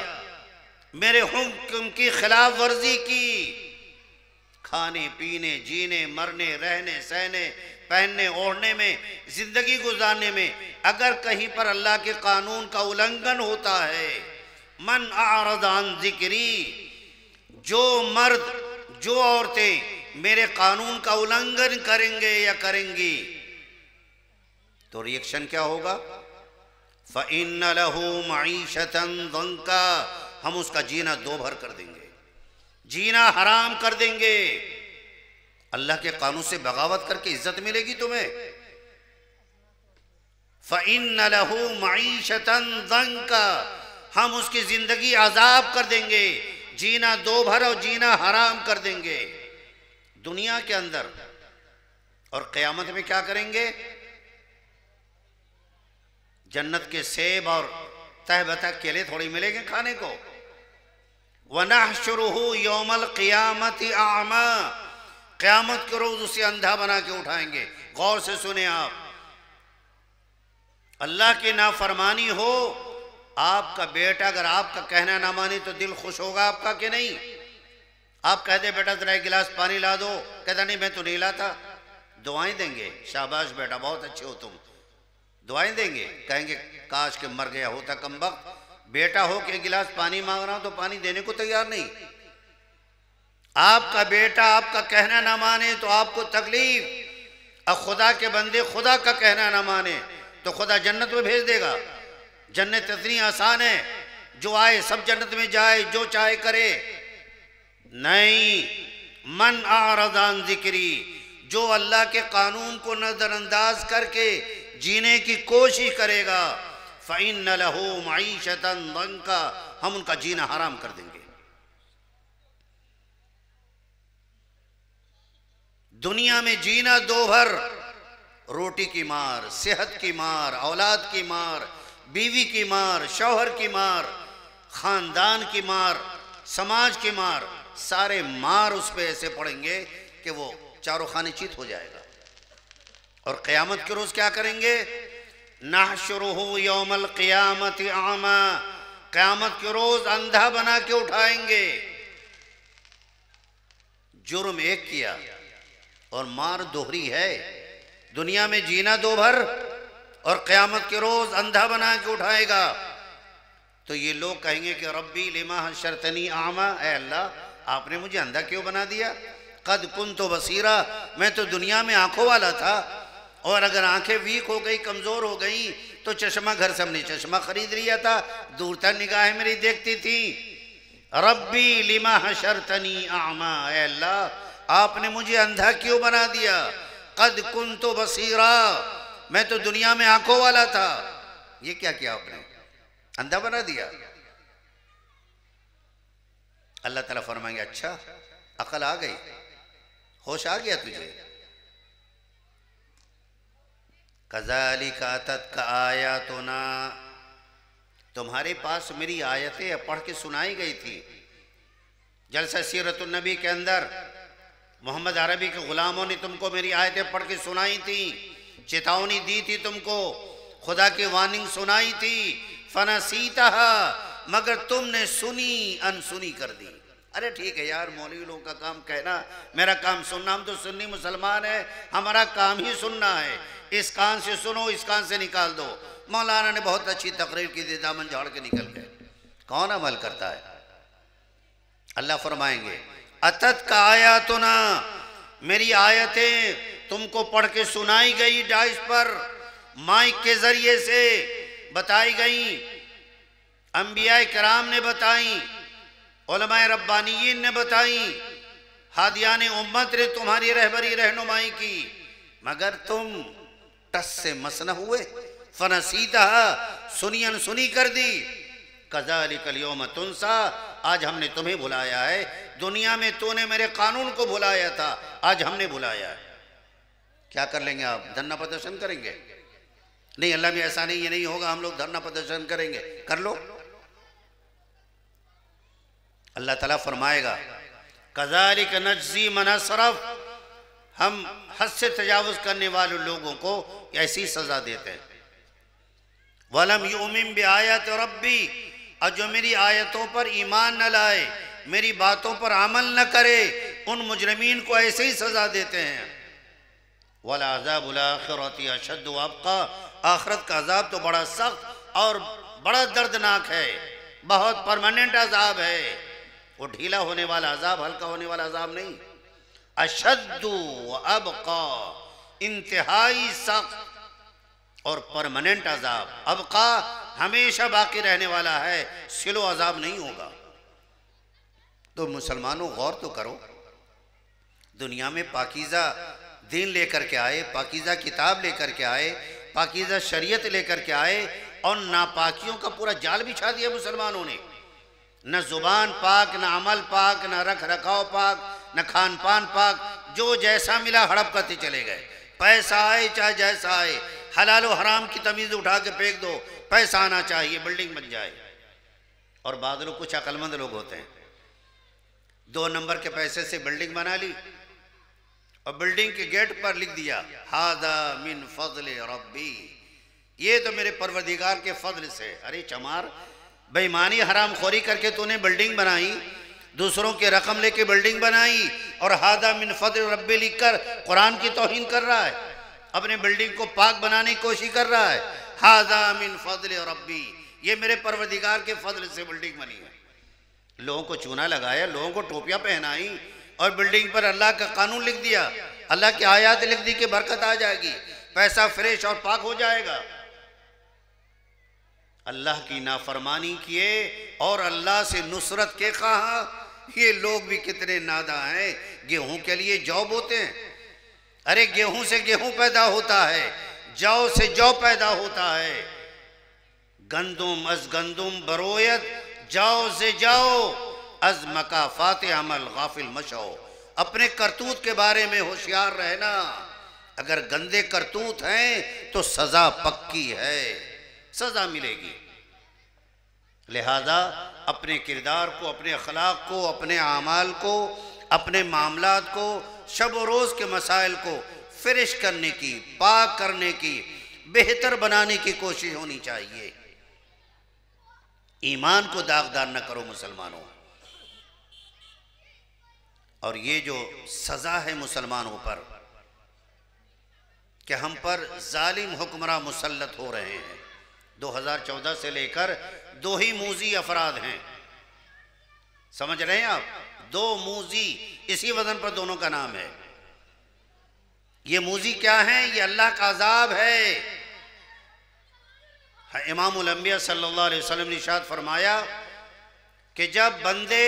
میرے حکم کی خلاف ورزی کی، کھانے پینے جینے مرنے رہنے سہنے پہننے اوڑھنے میں زندگی گزارنے میں اگر کہیں پر اللہ کے قانون کا النگھن ہوتا ہے، من اعرض عن ذکری، جو مرد جو عورتیں میرے قانون کا النگھن کریں گے یا کریں گی تو ریئیکشن کیا ہوگا؟ فَإِنَّ لَهُ مَعِيشَةً ضَنْكًا، ہم اس کا جینا دو بھر کر دیں گے، جینا حرام کر دیں گے۔ اللہ کے قانون سے بغاوت کر کے عزت ملے گی تمہیں؟ فَإِنَّ لَهُ مَعِيشَةً ضَنْكًا، ہم اس کی زندگی عذاب کر دیں گے، جینا دو بھر اور جینا حرام کر دیں گے دنیا کے اندر۔ اور قیامت میں کیا کریں گے؟ جنت کے سیب اور تہ بتہ کیلے تھوڑی ملیں گے کھانے کو۔ وَنَحْشُرُهُ يَوْمَ الْقِيَامَةِ أَعْمَى، قیامت کے روز اسے اندھا بنا کے اٹھائیں گے۔ غور سے سنیں آپ، اللہ کی نافرمانی ہو، آپ کا بیٹا اگر آپ کا کہنا نہ مانے تو دل خوش ہوگا آپ کا کہ نہیں؟ آپ کہہ دیں بیٹا ذرا ایک گلاس پانی لا دو، کہتا نہیں میں تو نہیں لاتا، دعائیں دیں گے، شاباش بیٹا بہت اچھے ہو تم، دعائیں دیں گے، کہیں گے کاش کہ مر گیا ہوتا کم وقت، بیٹا ہو کہ ایک گلاس پانی مانگ رہا ہوں تو پانی دینے کو تیار نہیں۔ آپ کا بیٹا آپ کا کہنا نہ مانے تو آپ کو تکلیف، اب خدا کے بندے خدا کا کہنا نہ مانے تو خدا جنت میں بھیج دے گا۔ جنت اتنی آسان ہے، جو آئے سب جنت میں جائے، جو چاہے کرے، نہیں۔ من اعرض عن ذکری، جو اللہ کے قانون کو نظر انداز کر کے جینے کی کوشش کرے گا، فَإِنَّ لَهُ مَعِيشَةً ضَنْكًا، ہم ان کا جینا حرام کر دیں گے۔ دنیا میں جینا دو بھر، روٹی کی مار، صحت کی مار، اولاد کی مار، بیوی کی مار، شوہر کی مار، خاندان کی مار، سماج کی مار، سارے مار اس پہ ایسے پڑیں گے کہ وہ چاروں خانے چیت ہو جائے گا۔ اور قیامت کے روز کیا کریں گے؟ نحشرہ یوم القیامت اعمی، قیامت کے روز اندھا بنا کے اٹھائیں گے۔ جرم ایک کیا اور مار دوہری ہے، دنیا میں جینا دو بھر اور قیامت کے روز اندھا بنا کے اٹھائے گا۔ تو یہ لوگ کہیں گے کہ ربی لما حشرتنی اعمی، اے اللہ آپ نے مجھے اندھا کیوں بنا دیا؟ قد کنت بصیرا، میں تو دنیا میں آنکھوں والا تھا، اور اگر آنکھیں ویک ہو گئی کمزور ہو گئی تو چشمہ گھر سے ہم نے چشمہ خرید لیا تھا، دور تک نگاہیں میری دیکھتی تھی۔ ربی لما حشرتنی اعمی، اے اللہ آپ نے مجھے اندھا کیوں بنا دیا؟ قد کنت بصیرا، میں تو دنیا میں آنکھوں والا تھا، یہ کیا کیا آپ نے؟ اندھا بنا دیا۔ اللہ تعالیٰ فرمائیں گے اچھا عقل آ گئی، ہوش آ گیا تجھے؟ کذالک اتتک آیاتنا، تمہارے پاس میری آیتیں پڑھ کے سنائی گئی تھی۔ جلسہ سیرت النبی کے اندر محمد عربی کے غلاموں نے تم کو میری آیتیں پڑھ کے سنائی تھی، چتاونی دی تھی تم کو، خدا کی وارننگ سنائی تھی، فنسیتہا، مگر تم نے سنی انسنی کر دی۔ ارے ٹھیک ہے یار، مولوی لوگوں کا کام کہنا، میرا کام سننا، ہم تو سنی مسلمان ہیں، ہمارا کام ہی سننا ہے، اس کان سے سنو اس کان سے نکال دو۔ مولانا نے بہت اچھی تقریر کی تھی، دامن جھاڑ کے نکل گئے۔ کون عمل کرتا ہے؟ اللہ فرمائیں گے اتت کا آیاتنا، میری آیتیں تم کو پڑھ کے سنائی گئی، ڈائس پر مائک کے ذریعے سے بتائی گئیں، انبیاء کرام نے بتائیں، علماء ربانیین نے بتائیں، ہادیان امت نے تمہاری رہبری رہنمائی کی، مگر تم ٹس سے مس نہ ہوئے، فنسیتہا سنین سنی کر دی، کذالک اليوم تنسا آج ہم نے تمہیں بھلایا ہے، دنیا میں تو نے میرے قانون کو بھلایا تھا، آج ہم نے بھلایا ہے۔ کیا کر لیں گے آپ؟ دھرنا پردرشن کریں گے؟ نہیں، اللہ میں ایسا نہیں، یہ نہیں ہوگا، ہم لوگ دھرنا پردرشن کریں گے، کر لو۔ اللہ تعالیٰ فرمائے گا کذالک نجزی من اسرف، ہم حد سے تجاوز کرنے والے لوگوں کو ایسی سزا دیتے ہیں۔ وَلَمْ يُؤْمِن بِآیَاتِ رَبِّی، اور جو میری آیتوں پر ایمان نہ لائے، میری باتوں پر عمل نہ کرے، ان مجرمین کو ایسے ہی سزا دیتے ہیں۔ وَالْعَذَابُ الْآخِرَةِ أَشَدُّ وَأَبْقَىٰ، آخرت کا عذاب تو بڑا سخت اور بڑا دردناک ہے، بہت پرماننٹ عذاب ہے، وہ ڈھیلا ہونے والا عذاب، ہلکا ہونے والا عذاب نہیں۔ اشد و ابقا، انتہائی سخت اور پرماننٹ عذاب، ابقا ہمیشہ باقی رہنے والا ہے، سلو عذاب نہیں ہوگا۔ تو مسلمانوں غور تو کرو، دنیا میں پاکیزہ دین لے کر کے آئے، پاکیزہ کتاب لے کر کے آئے، پاکیزہ شریعت لے کر کے آئے، اور ناپاکیوں کا پورا جال بچھا دیا مسلمانوں نے، نہ زبان پاک، نہ عمل پاک، نہ رکھ رکھاؤ پاک، نہ کھان پان پاک، جو جیسا ملا ہڑپ کرتے چلے گئے، پیسہ آئے چاہے جیسا آئے، حلال و حرام کی تمیز اٹھا کے پھینک دو، پیسہ آنا چاہیے، بلڈنگ بن جائے۔ اور بعض لوگ کچھ عقل مند لوگ ہوتے ہیں، 2 نمبر کے پیسے سے بلڈنگ بنا لی، اور بلڈنگ کے گیٹ پر لکھ دیا ھذا من فضل ربی، یہ تو میرے پروردگار کے فضل سے۔ ارے چمار، بے ایمانی حرام خوری کر کے تو نے بلڈنگ بنائی، دوسروں کے رقم لے کے بلڈنگ بنائی، اور ھذا من فضل ربی لکھ کر قرآن کی توہین کر رہا ہے، اپنے بلڈنگ کو پاک بنانے کی کوشش کر رہا ہے۔ ھذا من فضل ربی، یہ میرے پروردگار کے فضل سے بلڈنگ بنی ہے۔ لوگوں کو چونا لگایا، لوگوں کو ٹوپیاں پہنائی، اور بلڈنگ پر اللہ کا قانون لکھ دیا، اللہ کی آیات لکھ دی کہ برکت آ جائے گی، پیسہ فریش اور پاک ہو جائے گا۔ اللہ کی نافرمانی کیے اور اللہ سے نصرت کے خواہاں، یہ لوگ بھی کتنے ناداں ہیں، گیہوں کے لیے جو بوتے ہیں، ارے گیہوں سے گیہوں پیدا ہوتا ہے، جو سے جو پیدا ہوتا ہے، گندم از گندم برویت، جو سے جو از مکافات عمل غافل مشو۔ اپنے کرتوت کے بارے میں ہوشیار رہنا، اگر گندے کرتوت ہیں تو سزا پکی ہے، سزا ملے گی۔ لہذا اپنے کردار کو، اپنے اخلاق کو، اپنے اعمال کو، اپنے معاملات کو، شب و روز کے مسائل کو فریش کرنے کی، پاک کرنے کی، بہتر بنانے کی کوشش ہونی چاہیے۔ ایمان کو داغدار نہ کرو مسلمانوں۔ اور یہ جو سزا ہے مسلمانوں پر کہ ہم پر ظالم حکمراں مسلط ہو رہے ہیں، 2014 سے لے کر 2 ہی موذی افراد ہیں، سمجھ رہے ہیں آپ؟ 2 موذی، اسی وزن پر دونوں کا نام ہے۔ یہ موذی کیا ہیں؟ یہ اللہ کا عذاب ہے۔ امام الانبیاء صلی اللہ علیہ وسلم نے ارشاد فرمایا کہ جب بندے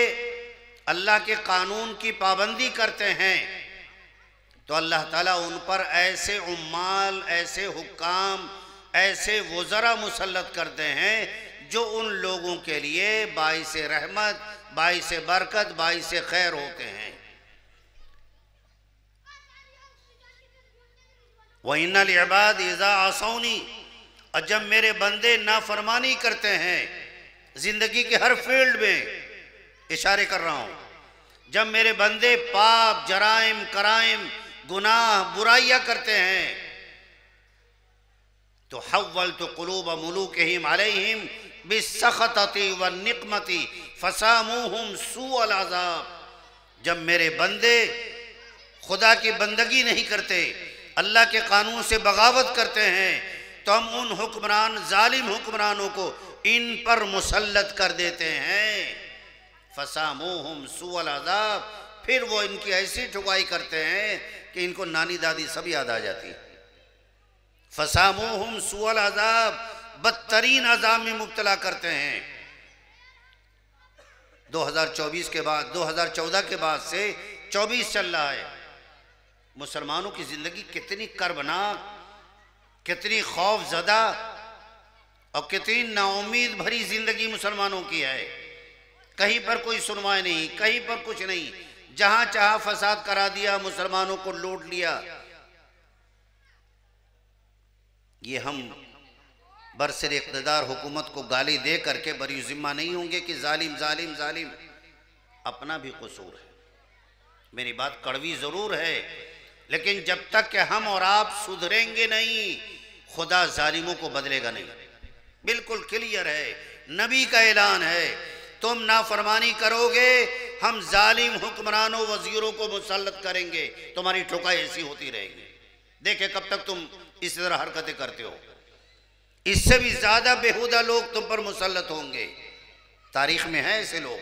اللہ کے قانون کی پابندی کرتے ہیں تو اللہ تعالیٰ ان پر ایسے عمال، ایسے حکام، ایسے وزراء مسلط کرتے ہیں جو ان لوگوں کے لیے باعث رحمت، باعث برکت، باعث خیر ہوتے ہیں۔ وَإِنَّ الْعِبَادِ إِذَا عَصَوْنِي، اور جب میرے بندے نافرمانی کرتے ہیں، زندگی کے ہر فیلڈ میں اشارے کر رہا ہوں، جب میرے بندے پاپ، جرائم، کرائم، گناہ، برائیاں کرتے ہیں تو حولت قلوب ملوکہم علیہم بالسخطۃ والنقمۃ فساموہم سوء العذاب، جب میرے بندے خدا کی بندگی نہیں کرتے، اللہ کے قانون سے بغاوت کرتے ہیں، تو ہم ان حکمران، ظالم حکمرانوں کو ان پر مسلط کر دیتے ہیں۔ فساموہم سوء العذاب، پھر وہ ان کی ایسی ٹھکائی کرتے ہیں کہ ان کو نانی دادی سب یاد آ جاتی۔ فساموہم سوء العذاب، بدترین عذاب میں مبتلا کرتے ہیں۔ 2024 کے بعد 2014 کے بعد سے 24 چل رہا ہے. مسلمانوں کی زندگی کتنی کربناک، کتنی خوف زدہ اور کتنی نا امید بھری زندگی مسلمانوں کی ہے. کہیں پر کوئی سنوائی نہیں، کہیں پر کچھ نہیں، جہاں چاہا فساد کرا دیا، مسلمانوں کو لوٹ لیا. یہ ہم برسر اقتدار حکومت کو گالی دے کر کے بری ذمہ نہیں ہوں گے کہ ظالم ظالم ظالم. اپنا بھی قصور ہے. میری بات کڑوی ضرور ہے، لیکن جب تک کہ ہم اور آپ سدھریں گے نہیں، خدا ظالموں کو بدلے گا نہیں. بالکل کلیئر ہے، نبی کا اعلان ہے، تم نافرمانی کرو گے ہم ظالم حکمرانوں وزیروں کو مسلط کریں گے. تمہاری ٹھوکائی ایسی ہوتی رہے گی. دیکھیں کب تک تم اس طرح حرکتیں کرتے ہو. اس سے بھی زیادہ بےہودہ لوگ تم پر مسلط ہوں گے. تاریخ میں ہیں ایسے لوگ.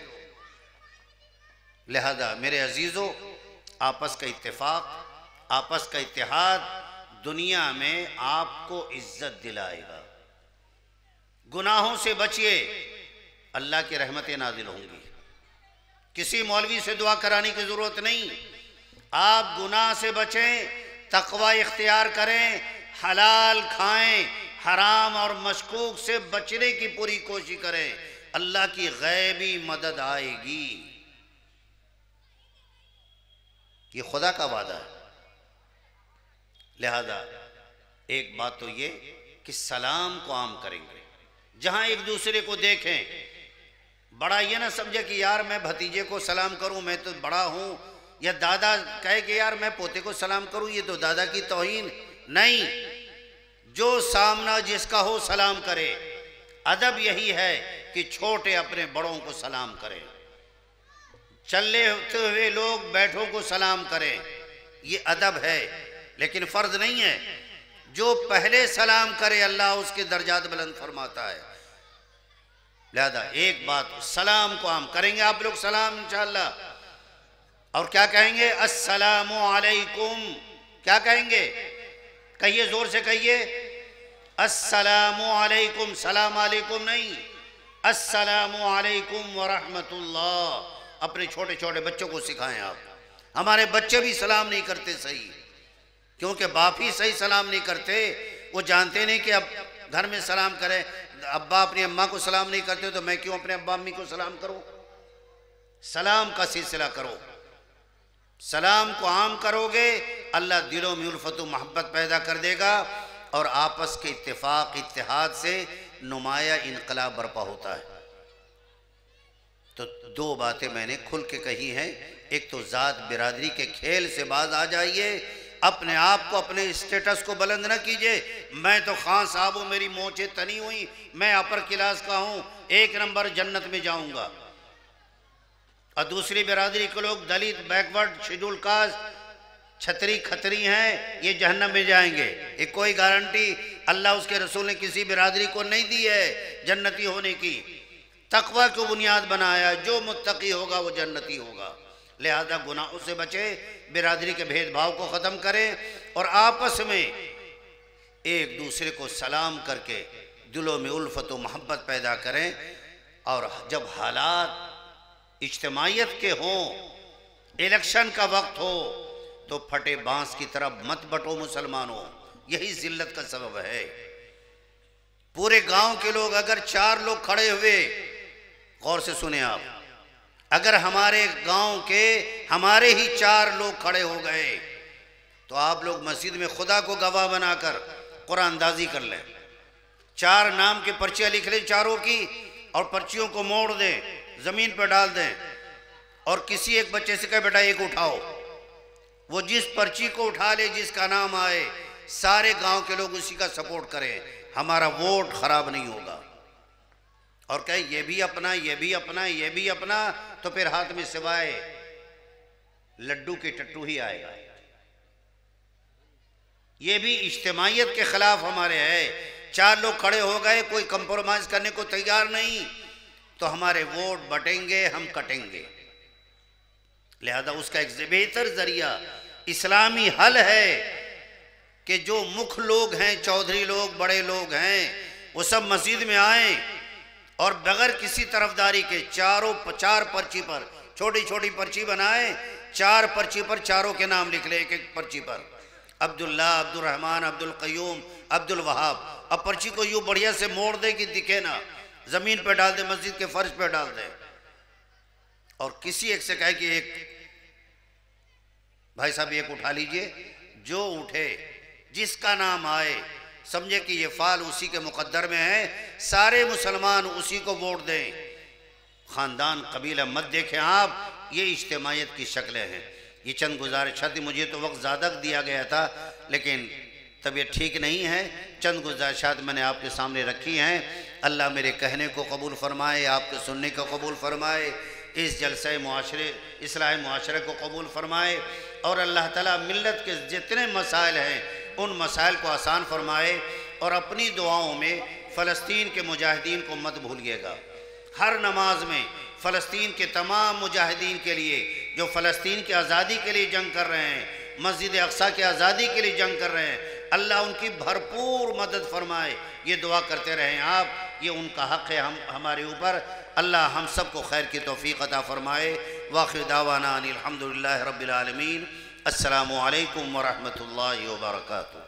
لہذا میرے عزیزو، آپس کا اتفاق، آپس کا اتحاد دنیا میں آپ کو عزت دلائے گا. گناہوں سے بچیے، اللہ کی رحمتیں نازل ہوں گی. کسی مولوی سے دعا کرانے کی ضرورت نہیں. آپ گناہ سے بچیں، تقوی اختیار کریں، حلال کھائیں، حرام اور مشکوک سے بچنے کی پوری کوشش کریں. اللہ کی غیبی مدد آئے گی. یہ خدا کا وعدہ ہے. لہذا ایک بات تو یہ کہ سلام کو عام کریں گے. جہاں ایک دوسرے کو دیکھیں، بڑا یہ نہ سمجھے کہ یار میں بھتیجے کو سلام کروں، میں تو بڑا ہوں، یا دادا کہے کہ یار میں پوتے کو سلام کروں، یہ تو دادا کی توہین نہیں. جو سامنا جس کا ہو سلام کرے. ادب یہی ہے کہ چھوٹے اپنے بڑوں کو سلام کریں، چلے ہوئے لوگ بیٹھوں کو سلام کریں. یہ ادب ہے، لیکن فرض نہیں ہے. جو پہلے سلام کرے اللہ اس کے درجات بلند فرماتا ہے. لہذا ایک بات، سلام کو عام کریں گے آپ لوگ سلام انشاءاللہ. اور کیا کہیں گے؟ السلام علیکم. کیا کہیں گے؟ کہیے، زور سے کہیے، السلام علیکم. سلام علیکم نہیں، السلام علیکم ورحمت اللہ. اپنے چھوٹے چھوٹے بچوں کو سکھائیں آپ. ہمارے بچے بھی سلام نہیں کرتے صحیح، کیونکہ باپ ہی صحیح سلام نہیں کرتے. وہ جانتے نہیں کہ اب گھر میں سلام کریں. ابا اپنی اماں کو سلام نہیں کرتے تو میں کیوں اپنے ابا امی کو سلام کروں؟ سلام کا سلسلہ کرو. سلام کو عام کرو گے، اللہ دلوں میں الفت و محبت پیدا کر دے گا، اور آپس کے اتفاق اتحاد سے نمایاں انقلاب برپا ہوتا ہے. تو دو باتیں میں نے کھل کے کہی ہیں. ایک تو ذات برادری کے کھیل سے باز آ جائیے. اپنے آپ کو، اپنے اسٹیٹس کو بلند نہ کیجئے. میں تو خان صاحب ہوں، میری مونچھیں تنی ہوئی، میں اپر کلاس کا ہوں، 1 نمبر جنت میں جاؤں گا. اور دوسری برادری کے لوگ دلت، بیکورڈ، شیڈول کاسٹ، چھتری کھتری ہیں، یہ جہنم میں جائیں گے. ایک کوئی گارنٹی اللہ اس کے رسول نے کسی برادری کو نہیں دی ہے جنتی ہونے کی. تقوی کو بنیاد بنایا، جو متقی ہوگا وہ جنتی ہوگا. لہذا گناہوں سے بچے، برادری کے بھید بھاؤ کو ختم کریں، اور آپس میں ایک دوسرے کو سلام کر کے دلوں میں الفت و محبت پیدا کریں. اور جب حالات اجتماعیت کے ہوں، الیکشن کا وقت ہو، تو پھٹے بانس کی طرف مت بٹو مسلمانوں. یہی ذلت کا سبب ہے. پورے گاؤں کے لوگ اگر 4 لوگ کھڑے ہوئے، غور سے سنیں آپ، اگر ہمارے گاؤں کے ہمارے ہی 4 لوگ کھڑے ہو گئے، تو آپ لوگ مسجد میں خدا کو گواہ بنا کر قرآن اندازی کر لیں. 4 نام کے پرچیاں لکھ لیں چاروں کی، اور پرچیوں کو موڑ دیں، زمین پر ڈال دیں، اور کسی ایک بچے سے کہے بیٹا ایک اٹھاؤ. وہ جس پرچی کو اٹھا لے، جس کا نام آئے، سارے گاؤں کے لوگ اسی کا سپورٹ کریں. ہمارا ووٹ خراب نہیں ہوگا. اور کہے یہ بھی اپنا، یہ بھی اپنا، یہ بھی اپنا، تو پھر ہاتھ میں سوائے لڈو کے ٹٹو ہی آئے گا. یہ بھی اجتماعیت کے خلاف ہمارے ہے. 4 لوگ کھڑے ہو گئے، کوئی کمپرومائز کرنے کو تیار نہیں، تو ہمارے ووٹ بٹیں گے، ہم کٹیں گے. لہذا اس کا ایک بہتر ذریعہ اسلامی حل ہے کہ جو مکھ لوگ ہیں، چودھری لوگ، بڑے لوگ ہیں، وہ سب مسجد میں آئیں، اور بغیر کسی طرفداری کے چار پرچی پر چھوٹی چھوٹی پرچی بنائیں، 4 پرچی پر چاروں کے نام لکھ لیں، ایک ایک پرچی پر عبداللہ، عبدالرحمن، عبدالقیوم، عبدالوہاب۔ اب پرچی کو یوں بڑھیا سے موڑ دیں کہ دکھے نا، زمین پہ ڈال دیں، مسجد کے فرش پہ ڈال دیں، اور کسی ایک سے کہے کہ ایک بھائی صاحب ایک اٹھا لیجئے، جو اٹھے جس کا نام آئے سمجھے کہ یہ فعل اسی کے مقدر میں ہے، سارے مسلمان اسی کو ووٹ دیں۔ خاندان قبیلہ مت دیکھیں آپ، یہ اجتماعیت کی شکلیں ہیں۔ یہ چند گزارشات تھی، مجھے تو وقت زیادہ دیا گیا تھا لیکن طبیعت ٹھیک نہیں ہے، چند گزارشات میں نے آپ کے سامنے رکھی ہیں۔ اللہ میرے کہنے کو قبول فرمائے، آپ کے سننے کو قبول فرمائے، اس جلسہ اصلاح معاشرے کو قبول فرمائے، اور اللہ تعالیٰ ملت کے جتنے مسائل ہیں ان مسائل کو آسان فرمائے، اور اپنی دعاؤں میں فلسطین کے مجاہدین کو مت بھولیے گا۔ ہر نماز میں فلسطین کے تمام مجاہدین کے لیے جو فلسطین کی آزادی کے لیے جنگ کر رہے ہیں، مسجد اقصیٰ کی آزادی کے لیے جنگ کر رہے ہیں، اللہ ان کی بھرپور مدد فرمائے، یہ دعا کرتے رہیں آپ، یہ ان کا حق ہے ہمارے اوپر۔ اللہ ہم سب کو خیر کی توفیق عطا فرمائے۔ وآخر دعوانا ان الحمدللہ رب العالمین۔ السلام علیکم ورحمۃ اللہ وبرکاتہ۔